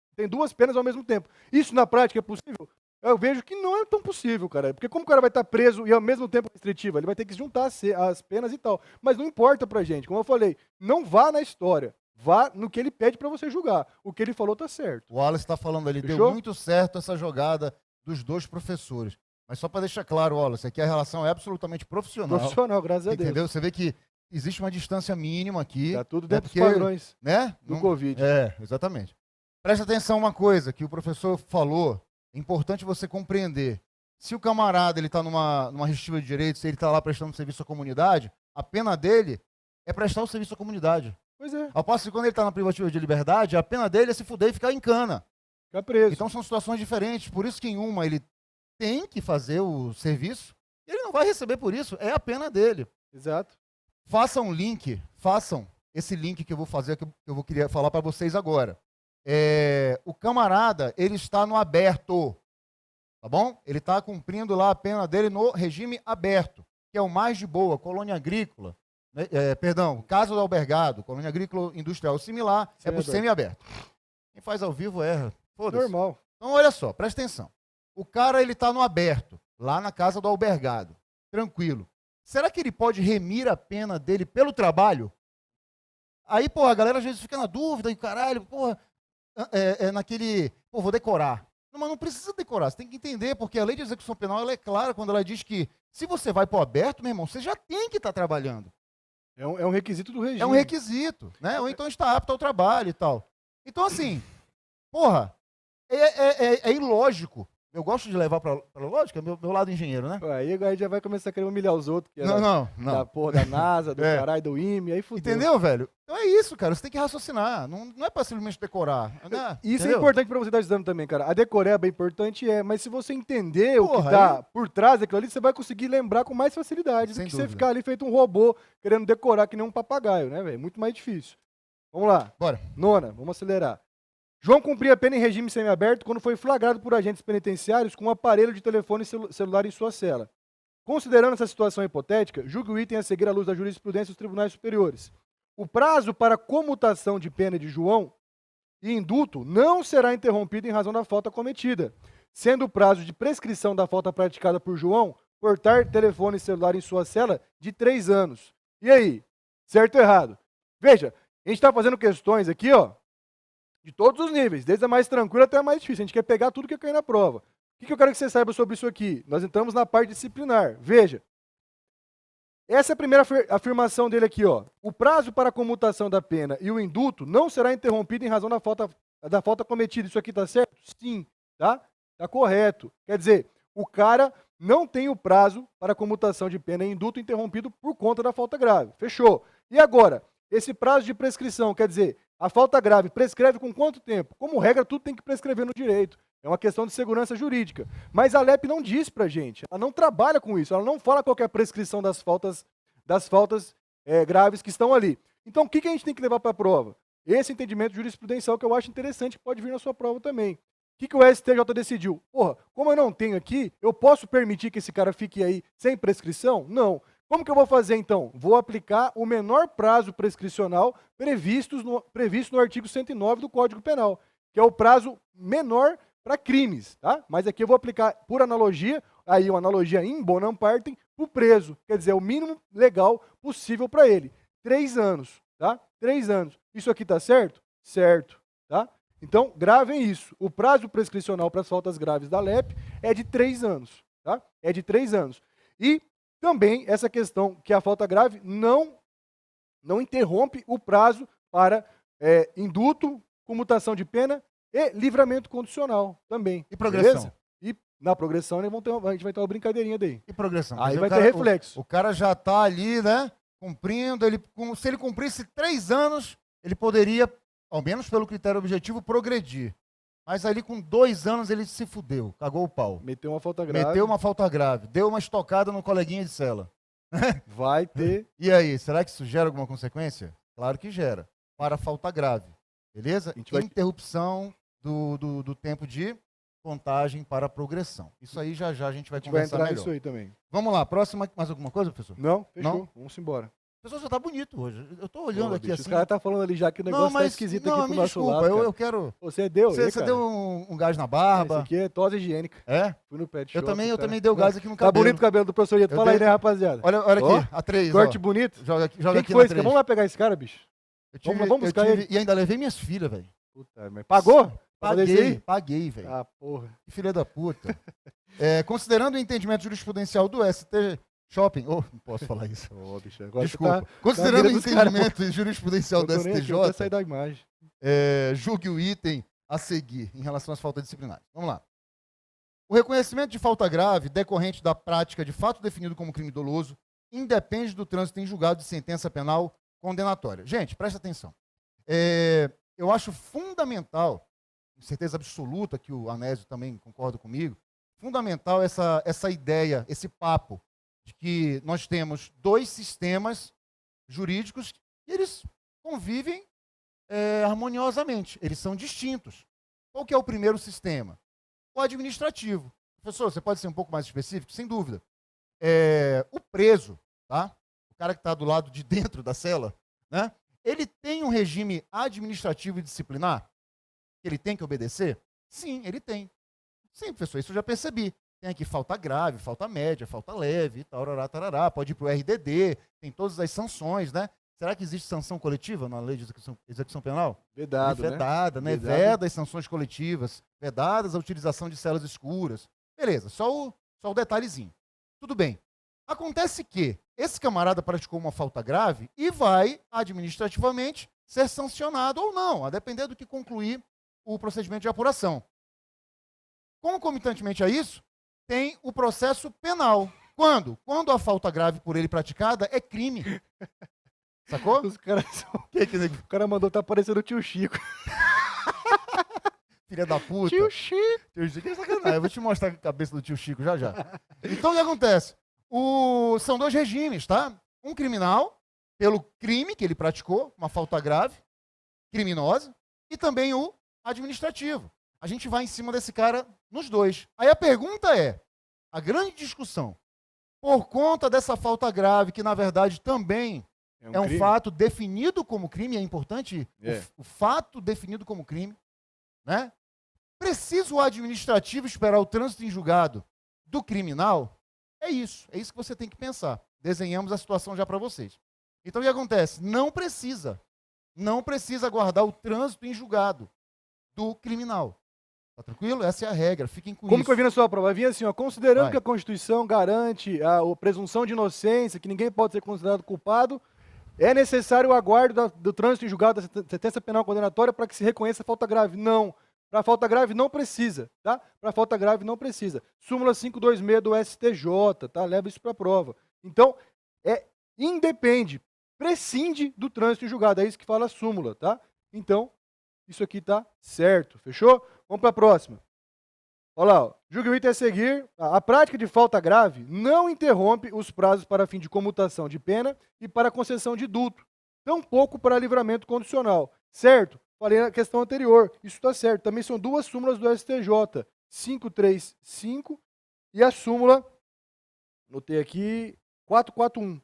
penas ao mesmo tempo. Isso na prática é possível? Eu vejo que não é tão possível, cara. Porque como o cara vai estar preso e ao mesmo tempo restritiva, ele vai ter que juntar as penas e tal. Mas não importa pra gente. Como eu falei, não vá na história. Vá no que ele pede para você julgar. O que ele falou tá certo. O Wallace está falando ali, Fechou? deu muito certo essa jogada dos 2 professores. Mas só para deixar claro, Wallace, aqui a relação é absolutamente profissional. Profissional, graças a Deus. Entendeu? Você vê que existe uma distância mínima aqui. Tá tudo dentro porque, dos padrões, né? do Covid. Exatamente. Presta atenção uma coisa que o professor falou, é importante você compreender. Se o camarada ele está numa restritiva de direitos, se ele está lá prestando serviço à comunidade, a pena dele é prestar o serviço à comunidade. Pois é. Ao passo que quando ele está na privativa de liberdade, a pena dele é se fuder e ficar em cana. Fica preso. Então são situações diferentes. Por isso que em uma ele tem que fazer o serviço, e ele não vai receber por isso, é a pena dele. Exato. Façam esse link que eu vou fazer, que eu queria falar para vocês agora. O camarada, ele está no aberto, tá bom? Ele está cumprindo lá a pena dele no regime aberto, que é o mais de boa, colônia agrícola. Casa do albergado, colônia agrícola industrial similar, é pro semiaberto. Quem faz ao vivo erra. Foda-se. Normal. Então, olha só, presta atenção. O cara, ele tá no aberto, lá na casa do albergado, tranquilo. Será que ele pode remir a pena dele pelo trabalho? Aí, porra, a galera às vezes fica na dúvida, e caralho, porra, vou decorar. Não, mas não precisa decorar, você tem que entender, porque a lei de execução penal, ela é clara quando ela diz que se você vai pro aberto, meu irmão, você já tem que estar trabalhando. É um requisito do regime. É um requisito, né? Ou então está apto ao trabalho e tal. Então, assim, porra, é ilógico. Eu gosto de levar pra lógica, meu lado engenheiro, né? Aí já vai começar a querer humilhar os outros. Que Não. Da porra da NASA, do caralho, do IME, aí fudeu. Entendeu, velho? Então é isso, cara. Você tem que raciocinar. Não é pra simplesmente decorar. Né? Isso Entendeu? é importante pra você estar estudando também, cara. A decoreba é importante, mas se você entender o que tá por trás daquilo ali, você vai conseguir lembrar com mais facilidade do que você ficar ali feito um robô querendo decorar que nem um papagaio, né, velho? Muito mais difícil. Vamos lá. Bora. 9ª, vamos acelerar. João cumpria a pena em regime semiaberto quando foi flagrado por agentes penitenciários com um aparelho de telefone celular em sua cela. Considerando essa situação hipotética, julgue o item a seguir à luz da jurisprudência dos tribunais superiores. O prazo para comutação de pena de João e indulto não será interrompido em razão da falta cometida, sendo o prazo de prescrição da falta praticada por João portar telefone celular em sua cela de 3 anos. E aí? Certo ou errado? Veja, a gente está fazendo questões aqui, ó, de todos os níveis, desde a mais tranquila até a mais difícil. A gente quer pegar tudo que cai na prova. O que eu quero que você saiba sobre isso aqui? Nós entramos na parte disciplinar. Veja, essa é a primeira afirmação dele aqui, ó. O prazo para a comutação da pena e o indulto não será interrompido em razão da falta cometida. Isso aqui tá certo? Sim, tá? Tá correto. Quer dizer, o cara não tem o prazo para a comutação de pena e indulto interrompido por conta da falta grave. Fechou. E agora, esse prazo de prescrição, quer dizer, a falta grave prescreve com quanto tempo? Como regra, tudo tem que prescrever no direito. É uma questão de segurança jurídica. Mas a LEP não diz pra gente, ela não trabalha com isso, ela não fala qual que é a prescrição das faltas graves que estão ali. Então, o que a gente tem que levar para a prova? Esse entendimento jurisprudencial que eu acho interessante, que pode vir na sua prova também. O que o STJ decidiu? Porra, como eu não tenho aqui, eu posso permitir que esse cara fique aí sem prescrição? Não. Como que eu vou fazer, então? Vou aplicar o menor prazo prescricional previsto no artigo 109 do Código Penal, que é o prazo menor para crimes, tá? Mas aqui eu vou aplicar, por analogia, aí uma analogia in bonam partem, para o preso. Quer dizer, o mínimo legal possível para ele. 3 anos, tá? 3 anos. Isso aqui tá certo? Certo, tá? Então, gravem isso. O prazo prescricional para as faltas graves da LEP é de 3 anos, tá? É de 3 anos. E também essa questão que a falta grave não interrompe o prazo para indulto, comutação de pena e livramento condicional também. E progressão? Beleza? E na progressão a gente vai ter uma brincadeirinha daí. E progressão? Aí vai ter reflexo. O cara já está ali, né, cumprindo, se ele cumprisse 3 anos, ele poderia, ao menos pelo critério objetivo, progredir. Mas ali com 2 anos ele se fudeu, cagou o pau. Meteu uma falta grave. Meteu uma falta grave, deu uma estocada no coleguinha de cela. Vai ter. E aí, será que isso gera alguma consequência? Claro que gera. Para falta grave. Beleza? Interrupção do tempo de contagem para progressão. Isso aí já a gente vai conversar melhor. Isso aí também. Vamos lá, próxima. Mais alguma coisa, professor? Não, fechou. Não? Vamos embora. O pessoal já tá bonito hoje. Eu tô olhando aqui bicho, assim. Os caras tá falando ali já que o negócio tá esquisito aqui pro nosso desculpa, lado. eu quero. Você deu, Você deu um gás na barba. Esse aqui é tosse higiênica. É? Fui no pet shop. Eu também dei o gás aqui no Tá cabelo. bonito o cabelo do professor Ieto. Fala aí, né, rapaziada? Olha aqui, a 3. Corte bonito. Joga Quem aqui que foi na esse 3. Vamos lá pegar esse cara, bicho. Vamos buscar ele. E ainda levei minhas filhas, velho. Puta, mas pagou? Paguei, velho. Ah, porra. Que filha da puta. Considerando o entendimento jurisprudencial do ST Shopping. Não posso falar isso. Bicho, agora desculpa. Considerando o entendimento jurisprudencial do STJ, sair da imagem. Julgue o item a seguir em relação às faltas disciplinares. Vamos lá. O reconhecimento de falta grave decorrente da prática de fato definido como crime doloso independe do trânsito em julgado de sentença penal condenatória. Gente, presta atenção. Eu acho fundamental, com certeza absoluta, que o Anésio também concorda comigo, fundamental essa ideia, esse papo de que nós temos 2 sistemas jurídicos e eles convivem harmoniosamente, eles são distintos. Qual que é o primeiro sistema? O administrativo. Professor, você pode ser um pouco mais específico? Sem dúvida. O preso, tá? cara que está do lado de dentro da cela, né? Ele tem um regime administrativo e disciplinar? Ele tem que obedecer? Sim, ele tem. Sim, professor, isso eu já percebi. Tem aqui falta grave, falta média, falta leve, tarará, tarará, pode ir para o RDD, tem todas as sanções, né? Será que existe sanção coletiva na lei de execução penal? Vedado, Vedada, né? Vedado. Veda as sanções coletivas, vedadas a utilização de celas escuras. Beleza, só o detalhezinho. Tudo bem. Acontece que esse camarada praticou uma falta grave e vai, administrativamente, ser sancionado ou não, a depender do que concluir o procedimento de apuração. Concomitantemente a isso, tem o processo penal. Quando? Quando a falta grave por ele praticada é crime. Sacou? Os caras são... O cara mandou tá parecendo o tio Chico. Filha da puta. Tio Chico. Tio Chico é sacanagem. Eu vou te mostrar a cabeça do tio Chico já já. Então o que acontece? São dois regimes, tá? Um criminal, pelo crime que ele praticou, uma falta grave, criminosa, e também o administrativo. A gente vai em cima desse cara nos dois. Aí a pergunta é, a grande discussão, por conta dessa falta grave, que na verdade também é um fato definido como crime, é importante o fato definido como crime, né? Precisa o administrativo esperar o trânsito em julgado do criminal? É isso que você tem que pensar. Desenhamos a situação já para vocês. Então o que acontece? Não precisa aguardar o trânsito em julgado do criminal. Tá tranquilo? Essa é a regra, fiquem com isso. Como que vai vir na sua prova? Vai vir assim, ó, considerando que a Constituição garante a presunção de inocência, que ninguém pode ser considerado culpado, é necessário o aguardo do trânsito em julgado da sentença penal condenatória para que se reconheça a falta grave? Não. Para falta grave não precisa, tá? Para falta grave não precisa. Súmula 526 do STJ, tá? Leva isso para a prova. Então, independe, prescinde do trânsito em julgado, é isso que fala a súmula, tá? Então, isso aqui tá certo, fechou? Vamos para a próxima. Olha lá, ó. Julgue o item a seguir. A prática de falta grave não interrompe os prazos para fim de comutação de pena e para concessão de indulto, tampouco para livramento condicional, certo? Falei na questão anterior, isso está certo. Também são duas súmulas do STJ, 535 e a súmula, notei aqui, 441.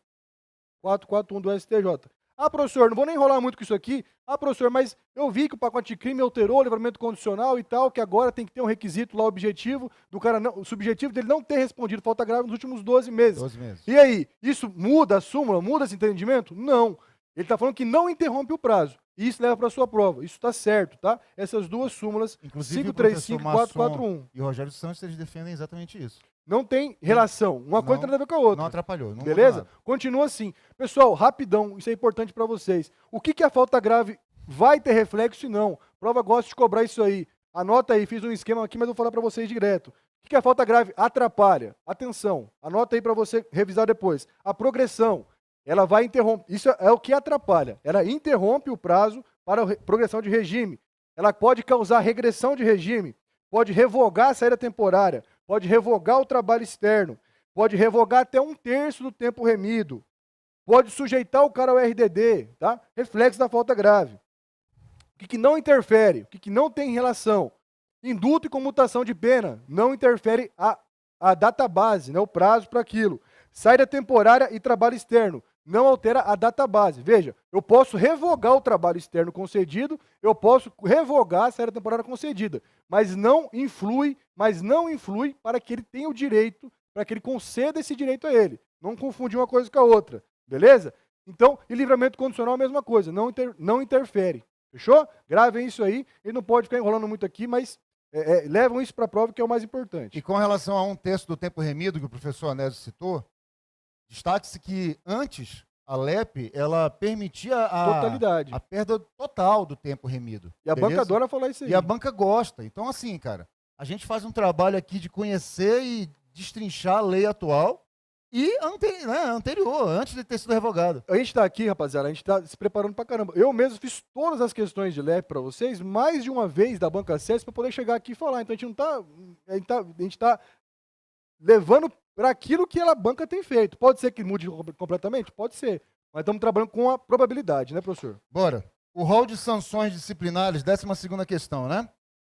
441 do STJ. Ah, professor, não vou nem enrolar muito com isso aqui. Ah, professor, mas eu vi que o pacote de crime alterou o livramento condicional e tal, que agora tem que ter um requisito lá objetivo do cara, não, o subjetivo dele não ter respondido falta grave nos últimos 12 meses. 12 meses. E aí, isso muda a súmula, muda esse entendimento? Não. Ele está falando que não interrompe o prazo. E isso leva para a sua prova. Isso está certo, tá? Essas duas súmulas, inclusive 535 e 441. E o Rogério Santos, eles defendem exatamente isso. Não tem relação. Uma coisa tem nada a ver com a outra. Não atrapalhou. Não beleza? Continua assim. Pessoal, rapidão, isso é importante para vocês. O que a falta grave vai ter reflexo e não? Prova gosta de cobrar isso aí. Anota aí, fiz um esquema aqui, mas vou falar para vocês direto. O que a falta grave atrapalha? Atenção, anota aí para você revisar depois. A progressão, ela vai interromper. Isso é o que atrapalha. Ela interrompe o prazo para a progressão de regime. Ela pode causar regressão de regime, pode revogar a saída temporária, pode revogar o trabalho externo, pode revogar até 1/3 do tempo remido, pode sujeitar o cara ao RDD, tá? Reflexo da falta grave. O que não interfere, o que não tem relação? Indulto e comutação de pena, não interfere a database, né? O prazo para aquilo. Saída temporária e trabalho externo, não altera a database. Veja, eu posso revogar o trabalho externo concedido, eu posso revogar a saída temporária concedida, mas não influi para que ele tenha o direito, para que ele conceda esse direito a ele. Não confundir uma coisa com a outra, beleza? Então, e livramento condicional a mesma coisa, não interfere. Fechou? Gravem isso aí, ele não pode ficar enrolando muito aqui, mas levam isso para a prova, que é o mais importante. E com relação a 1/3 do tempo remido, que o professor Anésio citou, destaque-se que antes a LEP ela permitia a perda total do tempo remido. E a banca adora falar isso aí. E a banca gosta. Então, assim, cara, a gente faz um trabalho aqui de conhecer e destrinchar a lei atual e anterior, antes de ter sido revogado. A gente está aqui, rapaziada, a gente está se preparando pra caramba. Eu mesmo fiz todas as questões de LEP para vocês, mais de uma vez da banca CES, para poder chegar aqui e falar. Então a gente está levando para aquilo que a banca tem feito. Pode ser que mude completamente? Pode ser. Mas estamos trabalhando com a probabilidade, né, professor? Bora. O rol de sanções disciplinares, 12ª questão, né?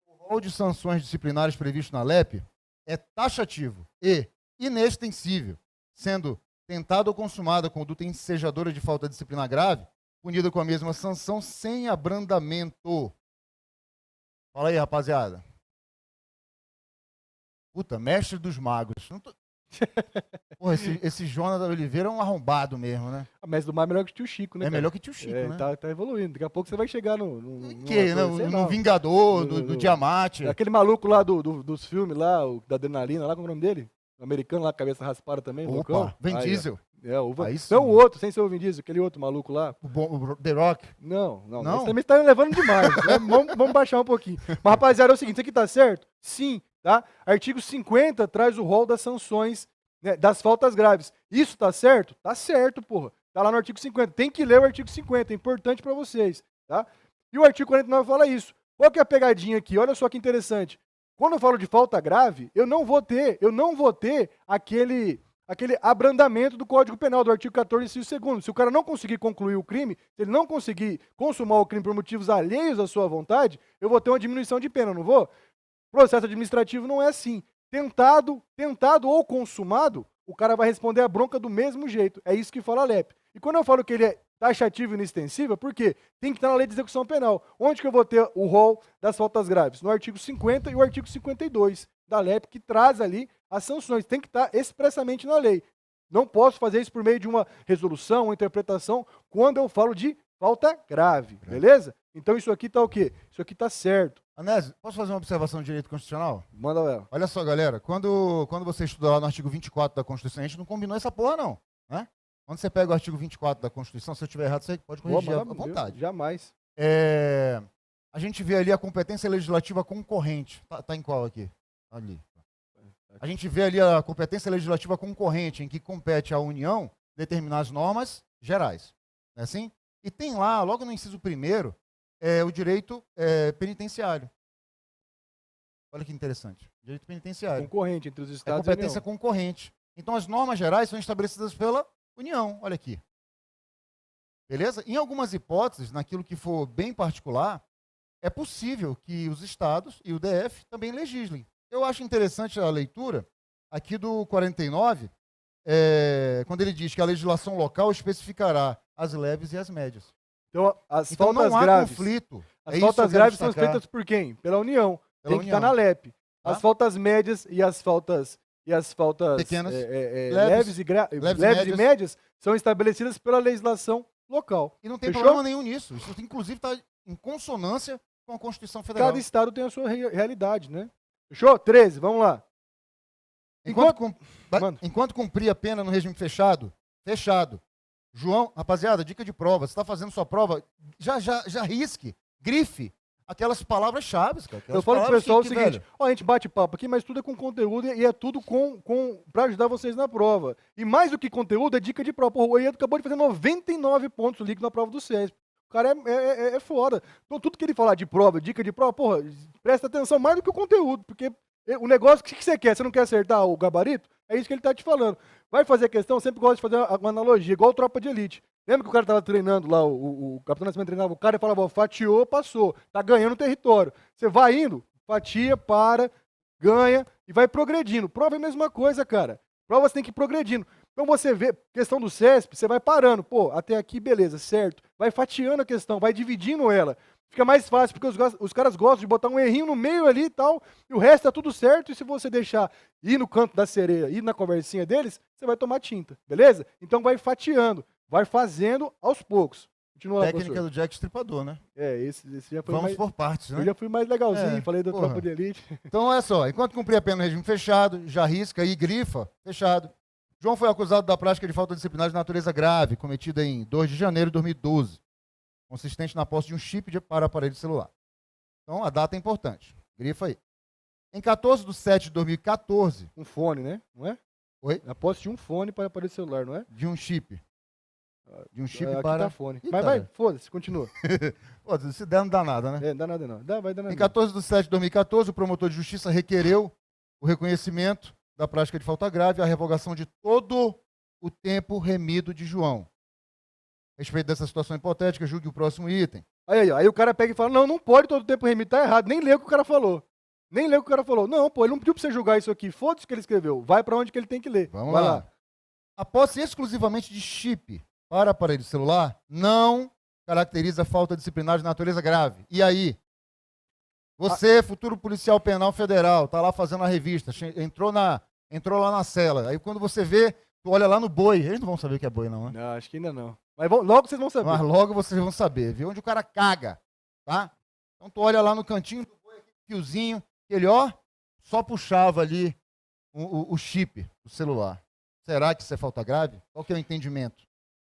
O rol de sanções disciplinares previsto na LEP é taxativo e inextensível, sendo tentada ou consumada conduta ensejadora de falta disciplinar grave, punida com a mesma sanção sem abrandamento. Fala aí, rapaziada. Puta, mestre dos magos. Não tô... Porra, esse Jonathan Oliveira é um arrombado mesmo, né? A mestre do mar é melhor que o tio Chico, né? É cara? melhor que o tio Chico, né? Tá evoluindo. Daqui a pouco você vai chegar no No Vingador, do Diamante. Aquele maluco lá dos filmes lá, da Adrenalina, lá, qual é o nome dele? O americano lá, cabeça raspada também. Opa, Vin Diesel. Não, o outro, sem ser o Vin Diesel, aquele outro maluco lá. O The Rock. Não. Esse também tá levando demais. Né? Vamos baixar um pouquinho. Mas, rapaziada, é o seguinte, isso aqui tá certo? Sim, tá? Artigo 50 traz o rol das sanções, né, das faltas graves. Isso tá certo? Tá certo, porra. Tá lá no artigo 50. Tem que ler o artigo 50, é importante pra vocês, tá? E o artigo 49 fala isso. Qual que é a pegadinha aqui? Olha só que interessante. Quando eu falo de falta grave, eu não vou ter aquele abrandamento do Código Penal, do artigo 14, inciso 2º. Se o cara não conseguir concluir o crime, se ele não conseguir consumar o crime por motivos alheios à sua vontade, eu vou ter uma diminuição de pena, não vou? Processo administrativo não é assim. Tentado ou consumado, o cara vai responder a bronca do mesmo jeito. É isso que fala a LEP. E quando eu falo que ele é taxativo e inextensível, por quê? Tem que estar na lei de execução penal. Onde que eu vou ter o rol das faltas graves? No artigo 50 e o artigo 52 da LEP, que traz ali as sanções. Tem que estar expressamente na lei. Não posso fazer isso por meio de uma resolução, uma interpretação, quando eu falo de falta grave, beleza? Então isso aqui tá o quê? Isso aqui tá certo. Anésio, posso fazer uma observação de direito constitucional? Manda ela. Olha só, galera, quando você estuda lá no artigo 24 da Constituição, a gente não combinou essa porra, não, né? Quando você pega o artigo 24 da Constituição, se eu estiver errado, você pode corrigir à vontade. Jamais. A gente vê ali a competência legislativa concorrente. Tá em qual aqui? Ali. A gente vê ali a competência legislativa concorrente, em que compete à União determinar as normas gerais. Não é assim? E tem lá, logo no inciso 1º, o direito penitenciário. Olha que interessante. Direito penitenciário. Concorrente entre os estados e a competência concorrente. Então, as normas gerais são estabelecidas pela União. Olha aqui. Beleza? Em algumas hipóteses, naquilo que for bem particular, é possível que os estados e o DF também legislem. Eu acho interessante a leitura aqui do 49, quando ele diz que a legislação local especificará as leves e as médias. Então, as então faltas não há graves, conflito. As faltas graves são feitas por quem? Pela União. Tem que estar na LEP. Tá? As faltas médias e as faltas pequenas, leves e médias são estabelecidas pela legislação local. E não tem problema nenhum nisso. Isso, inclusive, está em consonância com a Constituição Federal. Cada estado tem a sua realidade, né? Fechou? 13, vamos lá. Enquanto cumprir a pena no regime fechado. João, rapaziada, dica de prova. Você está fazendo sua prova, já risque, grife aquelas palavras-chave, cara. Eu falo pro pessoal o seguinte, a gente bate papo aqui, mas tudo é com conteúdo e é tudo para ajudar vocês na prova. E mais do que conteúdo, é dica de prova. Porra, o Iedo acabou de fazer 99 pontos líquidos na prova do CESP. O cara é foda. Então, tudo que ele falar de prova, dica de prova, porra, presta atenção mais do que o conteúdo, porque o negócio, o que você quer? Você não quer acertar o gabarito? É isso que ele tá te falando. Vai fazer questão, sempre gosta de fazer uma analogia, igual tropa de elite. Lembra que o cara tava treinando lá, o Capitão Nascimento treinava o cara e falava, fatiou, passou, tá ganhando território. Você vai indo, fatia, para, ganha e vai progredindo. Prova é a mesma coisa, cara. Prova você tem que ir progredindo. Então você vê, questão do CESP, você vai parando. Pô, até aqui, beleza, certo. Vai fatiando a questão, vai dividindo ela. Fica mais fácil, porque os caras gostam de botar um errinho no meio ali e tal, e o resto tá tudo certo, e se você deixar ir no canto da sereia, ir na conversinha deles, você vai tomar tinta, beleza? Então vai fatiando, vai fazendo aos poucos. Continua lá, técnica professor. do Jack Stripador, né? Esse já foi Vamos por partes, né? Eu já fui mais legalzinho, falei da tropa de elite. Então, olha só, enquanto cumprir a pena no regime fechado, já risca aí, grifa, fechado. João foi acusado da prática de falta disciplinar de natureza grave, cometida em 2 de janeiro de 2012, consistente na posse de um chip para aparelho celular. Então, a data é importante. Grifa aí. Em 14/7 de 2014... Um fone, né? Não é? Oi? A posse de um fone para aparelho celular, não é? De um chip. De um chip aqui para... Tá fone. Mas vai, foda-se, continua. Pô, se der, não dá nada, né? Dá nada não. Vai dar nada. Em 14/7 de 2014, o promotor de justiça requereu o reconhecimento da prática de falta grave e a revogação de todo o tempo remido de João. A respeito dessa situação hipotética, julgue o próximo item. Aí o cara pega e fala, não pode todo o tempo remido, tá errado. Nem lê o que o cara falou. Não, pô, ele não pediu pra você julgar isso aqui. Foda-se o que ele escreveu. Vai pra onde que ele tem que ler. Vamos lá. A posse exclusivamente de chip para aparelho celular não caracteriza falta disciplinar de natureza grave. E aí? Você, futuro policial penal federal, tá lá fazendo a revista, entrou lá na cela. Aí quando você vê, tu olha lá no boi. Eles não vão saber o que é boi, não, né? Não, acho que ainda não. Mas logo vocês vão saber. Mas logo vocês vão saber, viu? Onde o cara caga, tá? Então tu olha lá no cantinho do boi, aquele fiozinho, ele, ó, só puxava ali o chip do celular. Será que isso é falta grave? Qual que é o entendimento?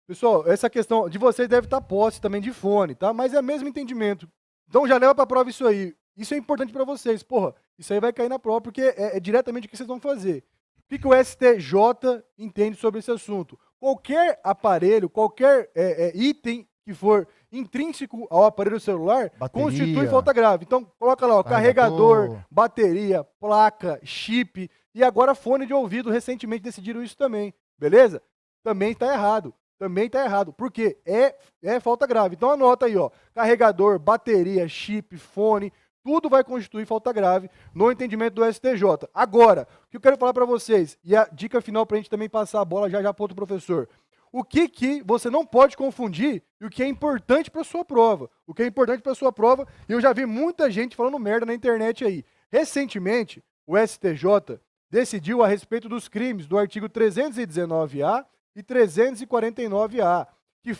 Pessoal, essa questão de vocês deve estar posse também de fone, tá? Mas é o mesmo entendimento. Então já leva pra prova isso aí. Isso é importante para vocês. Porra, isso aí vai cair na prova, porque é diretamente o que vocês vão fazer. O que o STJ entende sobre esse assunto? Qualquer aparelho, qualquer item que for intrínseco ao aparelho celular, bateria, constitui falta grave. Então, coloca lá, ó, carregador, bateria, placa, chip e agora fone de ouvido. Recentemente decidiram isso também, beleza? Também está errado. Também está errado. Por quê? É falta grave. Então anota aí, ó, carregador, bateria, chip, fone, tudo vai constituir falta grave no entendimento do STJ. Agora, o que eu quero falar para vocês, e a dica final para a gente também passar a bola já para outro professor. O que você não pode confundir e o que é importante para a sua prova. O que é importante para a sua prova, e eu já vi muita gente falando merda na internet aí. Recentemente, o STJ decidiu a respeito dos crimes do artigo 319-A e 349-A, que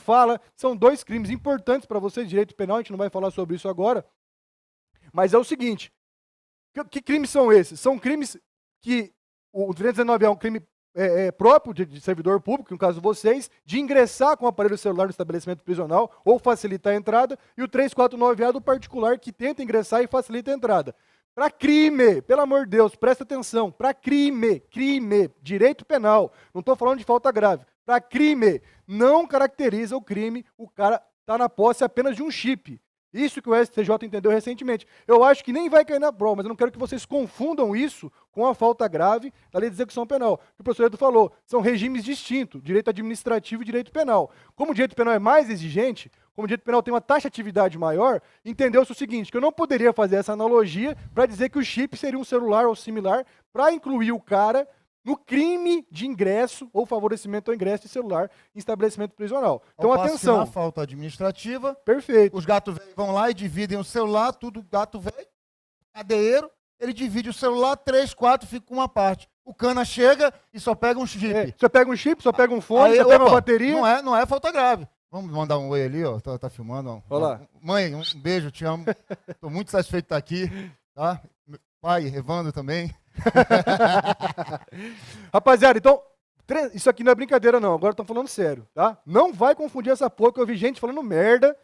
são dois crimes importantes para vocês, direito penal, a gente não vai falar sobre isso agora, mas é o seguinte, que crimes são esses? São crimes que o 319A é um crime próprio de servidor público, no caso vocês, de ingressar com o aparelho celular no estabelecimento prisional ou facilitar a entrada, e o 349A do particular que tenta ingressar e facilita a entrada. Para crime, pelo amor de Deus, presta atenção, para crime, direito penal, não estou falando de falta grave, para crime, não caracteriza o crime, o cara está na posse apenas de um chip. Isso que o STJ entendeu recentemente. Eu acho que nem vai cair na prova, mas eu não quero que vocês confundam isso com a falta grave da lei de execução penal. O professor Edu falou, são regimes distintos, direito administrativo e direito penal. Como o direito penal é mais exigente, como o direito penal tem uma taxatividade maior, entendeu-se o seguinte, que eu não poderia fazer essa analogia para dizer que o chip seria um celular ou similar para incluir o cara no crime de ingresso ou favorecimento ao ingresso de celular em estabelecimento prisional. Então, atenção. Na falta administrativa. Perfeito. Os gatos velhos vão lá e dividem o celular, tudo gato velho, cadeiro, ele divide o celular, 3, 4, fica com uma parte. O cana chega e só pega um chip. Só pega um chip, só pega um fone, só pega uma bateria. Não é falta grave. Vamos mandar um oi ali, ó. Tá filmando, ó. Olá. Mãe, um beijo, te amo. Tô muito satisfeito de estar aqui, tá? Pai, Evandro também. Rapaziada, então, isso aqui não é brincadeira não, agora estão falando sério, tá? Não vai confundir essa porra, que eu vi gente falando merda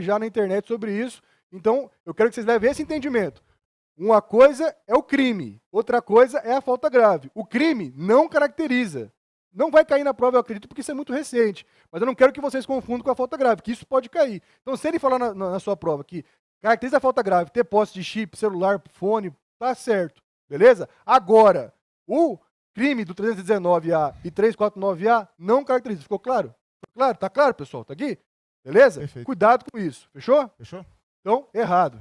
já na internet sobre isso. Então, eu quero que vocês levem esse entendimento. Uma coisa é o crime, outra coisa é a falta grave. O crime não caracteriza. Não vai cair na prova, eu acredito, porque isso é muito recente. Mas eu não quero que vocês confundam com a falta grave, que isso pode cair. Então, se ele falar na sua prova que caracteriza a falta grave, ter posse de chip, celular, fone, tá certo, beleza? Agora, o crime do 319A e 349A não caracteriza. Ficou claro? Ficou claro? Tá claro, pessoal? Tá aqui? Beleza? Perfeito. Cuidado com isso. Fechou? Fechou? Então, errado.